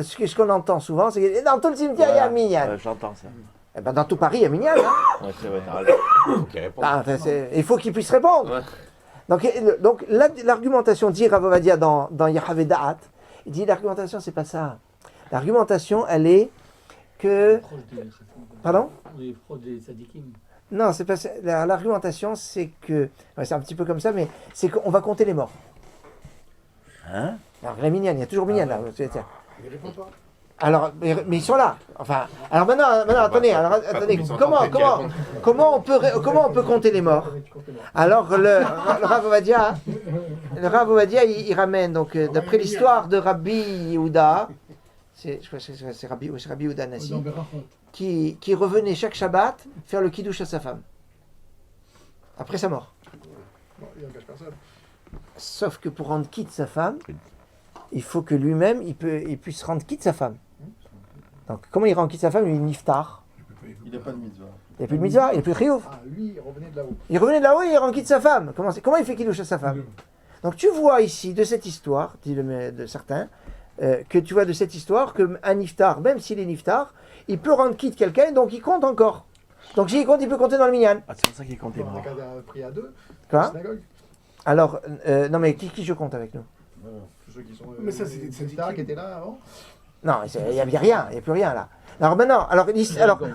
Ce qu'on entend souvent, c'est que dans tout le cimetière, il y a un minyan. J'entends ça. Eh ben, dans tout Paris, il y a minyan. Hein. Ouais, c'est vrai, t'as raison. Il faut qu'il puisse répondre. Ouais. Donc l'argumentation dit Rav Ovadia dans Yahave Da'at, il dit l'argumentation c'est pas ça. L'argumentation elle est que... Pardon? Non, c'est pas ça. L'argumentation c'est que... Ouais, c'est un petit peu comme ça, mais c'est qu'on va compter les morts. Hein? Alors la minyan, il y a toujours minyan là. Il répond pas. Alors, mais ils sont là. Enfin, alors maintenant, attendez. Comment on peut compter les morts? Alors le Rav Ovadia, il ramène donc d'après l'histoire de Rabbi Yehuda, je crois que c'est Rabbi Yehuda Nassi, qui revenait chaque Shabbat faire le kiddush à sa femme après sa mort. Sauf que pour rendre quitte sa femme, il faut que lui-même il puisse rendre quitte sa femme. Donc, comment il rend quitte sa femme? Il est niftar. Il n'a pas de mitzvah. Il n'y a plus de mitzvah, il n'y a plus de chiyuv. Ah, lui, il revenait de là-haut. Il revenait de là-haut et il rend quitte sa femme. Comment il fait kiddush à sa femme? Donc, tu vois ici, de cette histoire, dit de certains, que tu vois de cette histoire qu'un niftar, même s'il est niftar, il peut rendre quitte quelqu'un, donc il compte encore. Donc, s'il compte, il peut compter dans le minyan. Ah, c'est pour ça qu'il compte les morts. On a pris à deux. Quoi? Alors, non, mais qui je compte avec nous? Ceux qui sont. Mais ça, c'est des stars qui étaient là avant? Non, il n'y a rien, il n'y a plus rien là. Alors maintenant,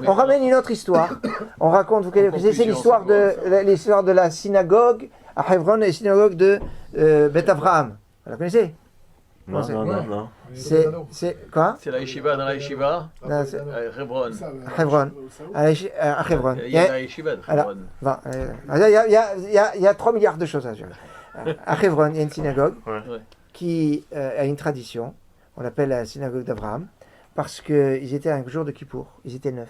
on ramène une autre histoire. On raconte, vous connaissez, c'est l'histoire de la synagogue à Hebron, la synagogue de Beth Avraham. Vous la connaissez? Non. C'est quoi? C'est la yeshiva dans la yeshiva. À Hebron. Hebron. À Hebron. Il y a la yeshiva de Hebron. Il y a 3 milliards de choses à dire. À Hebron, il y a une synagogue qui a une tradition, on l'appelle la synagogue d'Abraham, parce qu'ils étaient un jour de Kippour, ils étaient 9.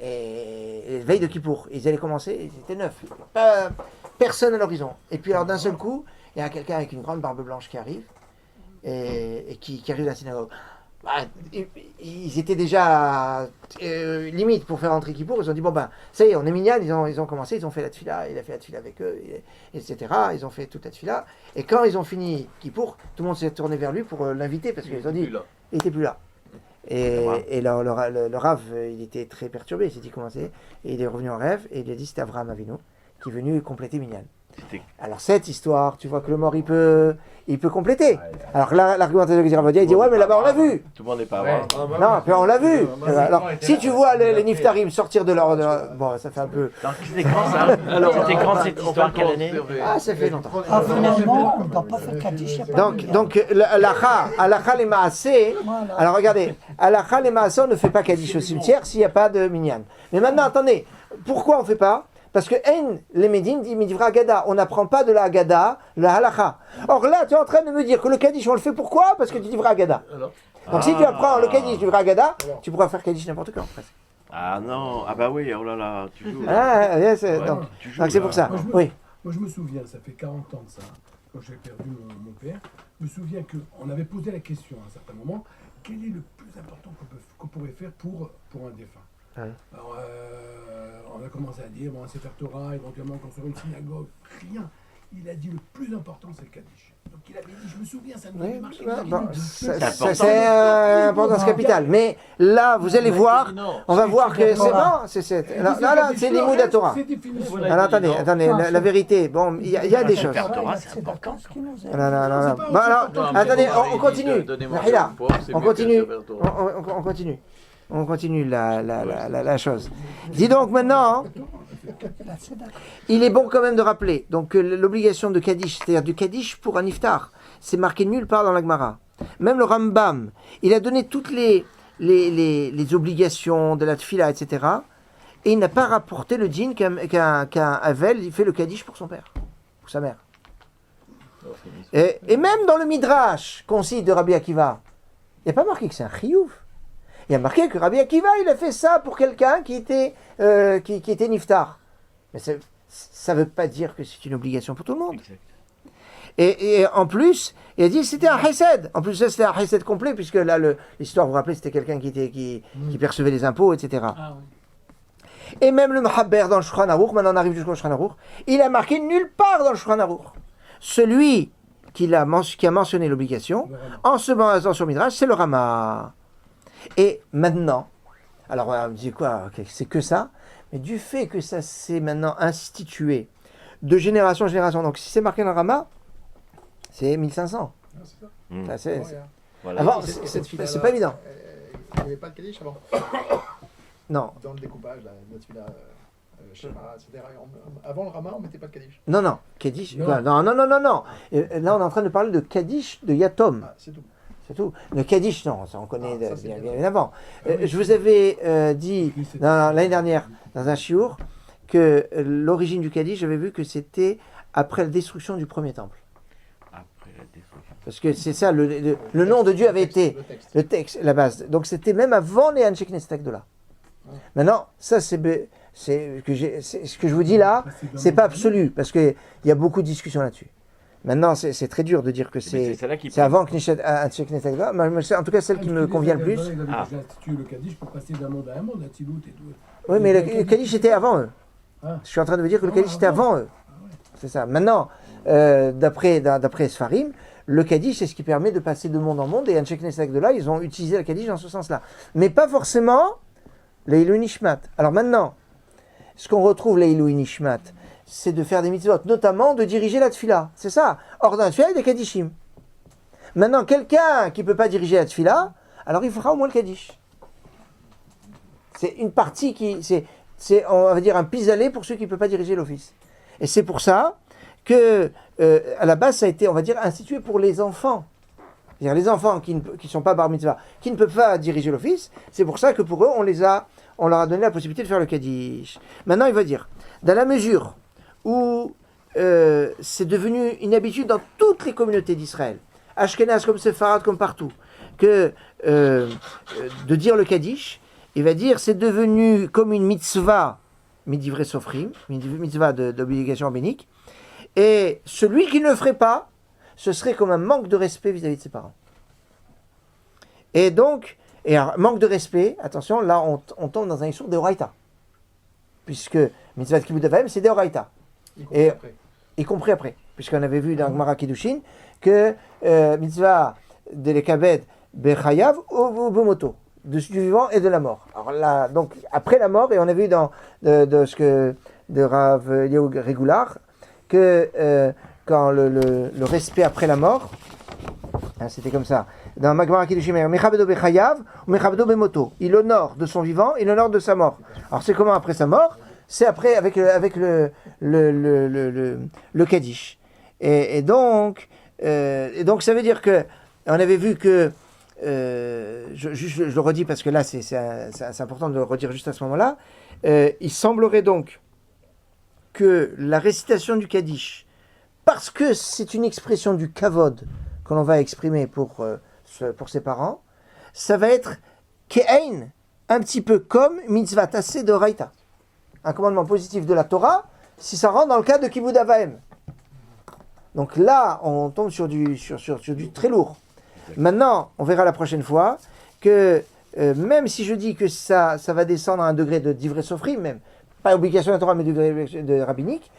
Et veille de Kippour, ils allaient commencer, ils étaient 9. Pas personne à l'horizon. Et puis alors d'un seul coup, il y a quelqu'un avec une grande barbe blanche qui arrive, et qui arrive à la synagogue. Ils étaient déjà limite pour faire entrer Kippour, ils ont dit bon ben ça y est, on est minyan, ils ont commencé, ils ont fait la tefila, il a fait la tefila avec eux, etc. Ils ont fait toute la tefila, et quand ils ont fini Kippour, tout le monde s'est tourné vers lui pour l'inviter, parce qu'ils ont dit il était plus là. Et le Rav, il était très perturbé, il s'est dit comment c'est, et il est revenu en rêve, et il a dit c'était Avraham Avinu qui est venu compléter minyan. Alors cette histoire, tu vois que le mort il peut compléter. Alors là, l'argumentaire de Ravadia, il dit ouais mais là-bas on l'a vu. Tout le monde n'est pas vrai. Non, puis on l'a vu. Alors si tu vois les Niftarim sortir de leur... Bon, ça fait un peu... C'était quand ça? C'était quand cette histoire, quelle année? Ah, ça fait longtemps. Finalement, on ne doit pas faire Kaddish. Donc Alakha les Maaseh, alors regardez, Alakha les Maaseh, on ne fait pas Kaddish au cimetière s'il n'y a pas de minyan. Mais maintenant, attendez, pourquoi on ne fait pas? Parce que les Médines dit Midivra Agada, on n'apprend pas de la Agada, la Halakha. Or là, tu es en train de me dire que le Kaddish, on le fait pourquoi? Parce que tu dis Agada. Donc si tu apprends le Kaddish du Agada, tu pourras faire Kaddish n'importe quand. Ah non, ah bah oui, oh là là, tu joues. Donc c'est pour ça. Moi je me souviens, ça fait 40 ans de ça, quand j'ai perdu mon père, je me souviens qu'on avait posé la question à un certain moment, quel est le plus important qu'on pourrait faire pour un défunt? Ouais. Alors, on a commencé à dire, bon, un Sefer Torah, éventuellement construire une synagogue, rien. Il a dit le plus important, c'est le Kaddish. Donc il avait dit, je me souviens, ça nous avait marqué. C'est importance capitale. Mais là, vous allez voir, on va voir que c'est bon. Là, c'est l'imoud à Torah. Alors attendez, la vérité, bon, il y a des choses. C'est important. Non. Bon, alors, attendez, on continue. On continue la chose. Dis donc maintenant, il est bon quand même de rappeler donc l'obligation de Kaddish, c'est-à-dire du Kaddish pour un iftar, c'est marqué nulle part dans la Gemara. Même le Rambam, il a donné toutes les obligations de la tefila, etc. Et il n'a pas rapporté le djinn qu'un Havel, il fait le Kaddish pour son père, pour sa mère. Et même dans le Midrash qu'on cite de Rabbi Akiva, il n'y a pas marqué que c'est un chiyuv. Il y a marqué que Rabbi Akiva, il a fait ça pour quelqu'un qui était niftar. Mais ça ne veut pas dire que c'est une obligation pour tout le monde. Et en plus, il a dit que c'était un chesed. En plus, ça, c'était un chesed complet, puisque là, l'histoire, vous vous rappelez, c'était quelqu'un qui percevait les impôts, etc. Ah, oui. Et même le Mahaber dans le Shulchan Aruch, maintenant on arrive jusqu'au Shulchan Aruch, il a marqué nulle part dans le Shulchan Aruch. Celui qui a mentionné l'obligation, en se basant sur Midrash, c'est le Rama. Et maintenant, alors on me dit quoi, c'est que ça, mais du fait que ça s'est maintenant institué de génération en génération, donc si c'est marqué dans le Rama, c'est 1500. Ah, c'est ça. Voilà. Avant, c'est pas évident. Il n'y avait pas de Kaddish avant. Non. Dans le découpage, la tefila, schéma, etc. Avant le Rama, on ne mettait pas de Kaddish. Non. Kaddish, non. Et là, on est en train de parler de Kaddish de Yatom. Ah, c'est tout. C'est tout. Le Kaddish, non, ça on connaît bien avant. Je vous avais dit l'année dernière, dans un shiur, que l'origine du Kaddish, j'avais vu que c'était après la destruction du premier temple. Après la destruction. Parce que c'est ça, le nom de Dieu avait été le texte, la base. Donc c'était même avant les Anshe Knesset Agdola. Maintenant, ça c'est ce que je vous dis là, c'est pas absolu, parce qu'il y a beaucoup de discussions là-dessus. Maintenant, c'est très dur de dire que c'est avant Knesset Agdola, mais c'est en tout cas celle qui me convient le plus. J'ai institué le Kaddish pour passer d'un monde à un monde, à Tzilut et tout. Oui, mais le Kaddish était avant eux. Je suis en train de vous dire que le Kaddish était avant eux. C'est ça. Maintenant, d'après Sfarim, le Kaddish, c'est ce qui permet de passer de monde en monde, et Anshe Knesset Agdola, ils ont utilisé le Kaddish dans ce sens-là. Mais pas forcément l'Eilui Nishmat. Alors maintenant, ce qu'on retrouve l'Eilui Nishmat, c'est de faire des mitzvot, notamment de diriger la tefila. C'est ça. Or, dans la tefila, il y a des Kaddishim. Maintenant, quelqu'un qui ne peut pas diriger la tefila, alors il fera au moins le Kaddish. C'est une partie qui... C'est, on va dire, un pis-aller pour ceux qui ne peuvent pas diriger l'office. Et c'est pour ça que, à la base, ça a été, on va dire, institué pour les enfants. C'est-à-dire les enfants qui ne sont pas bar mitzvah, qui ne peuvent pas diriger l'office. C'est pour ça que pour eux, on leur a donné la possibilité de faire le Kaddish. Maintenant, il va dire, dans la mesure où c'est devenu une habitude dans toutes les communautés d'Israël, Ashkenaz comme Sepharad comme partout, que de dire le Kaddish, il va dire c'est devenu comme une mitzvah, midivrei sofrim, mitzvah d'obligation rabbinique, et celui qui ne le ferait pas, ce serait comme un manque de respect vis-à-vis de ses parents. Et donc, alors, manque de respect, attention, là on tombe dans un issur de Horaïta, puisque mitzvah de Kibud Avaim c'est de Horaïta. Y compris après, puisqu'on avait vu dans Gemara Kiddushin que mitzvah de l'ekabed bechayav ou bemoto, du vivant et de la mort. Alors là, donc après la mort, et on a vu dans de Rav Eliyahu Régular que quand le respect après la mort, hein, c'était comme ça. Dans Gemara Kiddushin, mechabedo bechayav ou mechabedo bemoto, il honore de son vivant, il honore de sa mort. Alors c'est comment après sa mort? C'est après avec le Kaddish. Et donc ça veut dire que, on avait vu que, je le redis parce que là c'est important de le redire juste à ce moment-là, il semblerait donc que la récitation du Kaddish, parce que c'est une expression du kavod que l'on va exprimer pour ses parents, ça va être ke'ein, un petit peu comme mitzvah tassé de Raïta. Un commandement positif de la Torah, si ça rentre dans le cas de Kibud Avaim. Donc là, on tombe sur du très lourd. Maintenant, on verra la prochaine fois que même si je dis que ça va descendre à un degré de divrei sofrim, même pas obligation de la Torah, mais de rabbinique,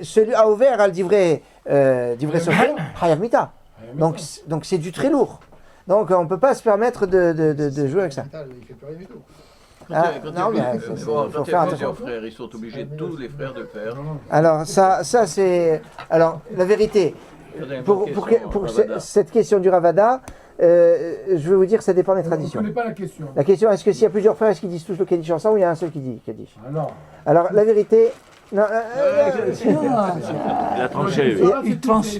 celui a ouvert à le divrei sofrim, chayav mita. Donc c'est du très lourd. Donc on ne peut pas se permettre de jouer avec ça. Il fait plus rien du tout. Faut faire attention. Frères, ils sont obligés, tous les frères, de le faire. Alors, ça c'est... Alors, la vérité, pour cette question du Ravada, je vais vous dire que ça dépend des traditions. On ne connaît pas la question. La question, est-ce que s'il y a plusieurs frères, est-ce qu'ils disent tous le Kaddish ensemble ou il y a un seul qui dit Kaddish? Alors, la vérité... Non, il a tranché. Il tranche.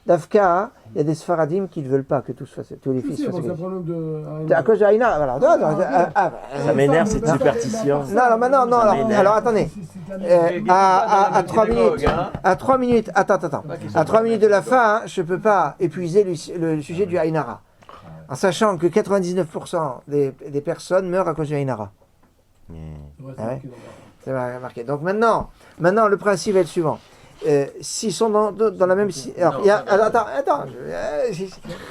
Dafka, il y a des Sfaradim qui ne veulent pas que tous les fils fassent Kaddish. À cause de Haïna, voilà. Ça m'énerve cette superstition. Non, alors attendez. À 3 minutes, attends. À 3 minutes de la fin, je ne peux pas épuiser le sujet du Haïnara. En sachant que 99% des personnes meurent à cause du Haïnara. C'est marqué. Donc maintenant, le principe va être le suivant. S'ils sont dans la même... Alors, attends,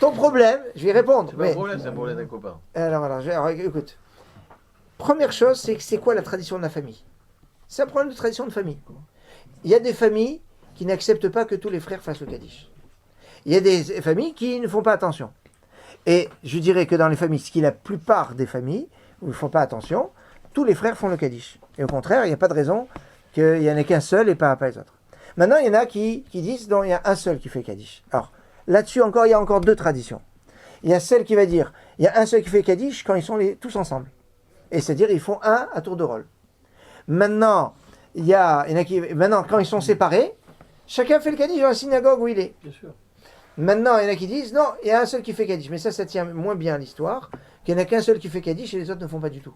ton problème, je vais répondre. C'est pas un problème, c'est un problème d'un copain. Alors, écoute. Première chose, c'est quoi la tradition de la famille? C'est un problème de tradition de famille. Il y a des familles qui n'acceptent pas que tous les frères fassent le Kaddish. Il y a des familles qui ne font pas attention. Et je dirais que dans les familles, ce qui est la plupart des familles, où ils ne font pas attention, tous les frères font le Kaddish. Et au contraire, il n'y a pas de raison qu'il n'y en ait qu'un seul et pas les autres. Maintenant, il y en a qui disent non, il y a un seul qui fait le Kaddish. Alors, là-dessus, il y a encore deux traditions. Il y a celle qui va dire il y a un seul qui fait le Kaddish quand ils sont tous ensemble. Et c'est-à-dire, ils font un à tour de rôle. Maintenant, il y en a qui. Maintenant, quand ils sont séparés, chacun fait le Kaddish dans la synagogue où il est. Bien sûr. Maintenant, il y en a qui disent non, il y a un seul qui fait Kaddish. Mais ça tient moins bien à l'histoire, qu'il n'y en a qu'un seul qui fait Kaddish et les autres ne font pas du tout.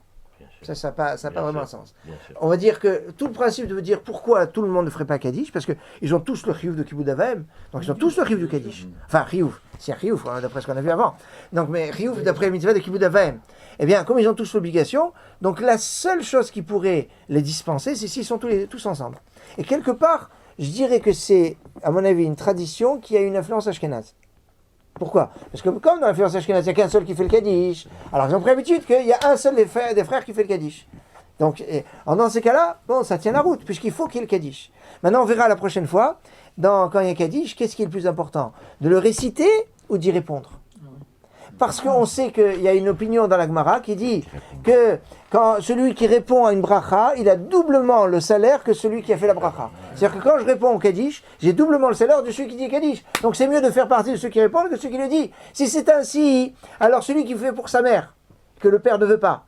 Ça n'a pas vraiment un sens. On va dire que tout le principe de dire pourquoi tout le monde ne ferait pas Kaddish, parce qu'ils ont tous le chiyuv de Kibud Avaim, donc ils ont tous le chiyuv du Kaddish. Enfin, chiyuv, c'est un chiyuv, d'après ce qu'on a vu avant. Donc, mais chiyuv d'après le mitzvah de Kibud Avaim. Eh bien, comme ils ont tous l'obligation, donc la seule chose qui pourrait les dispenser, c'est s'ils sont tous ensemble. Et quelque part, je dirais que c'est, à mon avis, une tradition qui a une influence ashkénaze. Pourquoi? Parce que comme dans l'influence ashkénaze, il n'y a qu'un seul qui fait le Kaddish, alors ils ont pris l'habitude qu'il y a un seul des frères qui fait le Kaddish. Donc, dans ces cas-là, bon, ça tient la route, puisqu'il faut qu'il y ait le Kaddish. Maintenant, on verra la prochaine fois, quand il y a Kaddish, qu'est-ce qui est le plus important? De le réciter ou d'y répondre? Parce qu'on sait qu'il y a une opinion dans la Gemara qui dit que quand celui qui répond à une bracha, il a doublement le salaire que celui qui a fait la bracha. C'est-à-dire que quand je réponds au Kaddish, j'ai doublement le salaire de celui qui dit Kaddish. Donc c'est mieux de faire partie de ceux qui répondent que ceux qui le disent. Si c'est ainsi, alors celui qui fait pour sa mère, que le père ne veut pas,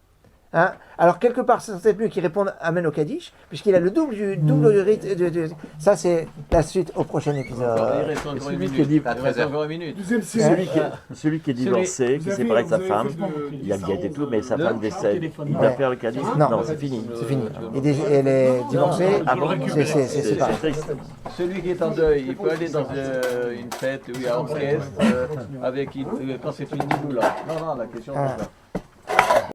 Hein? Alors, quelque part, c'est peut-être mieux qu'il réponde Amen au Kaddish, puisqu'il a le double du rite. Ça, c'est la suite au prochain épisode. Il reste encore une minute. Celui qui est divorcé, qui s'est séparé avec sa femme, il y a le guet et tout, mais sa femme décède. Il doit faire le Kaddish. Non, c'est fini. C'est fini. Elle est divorcée. C'est pas triste. Celui qui est en deuil, il peut aller dans une fête où il y a orchestre, quand c'est une niboula. Non, la question c'est ça.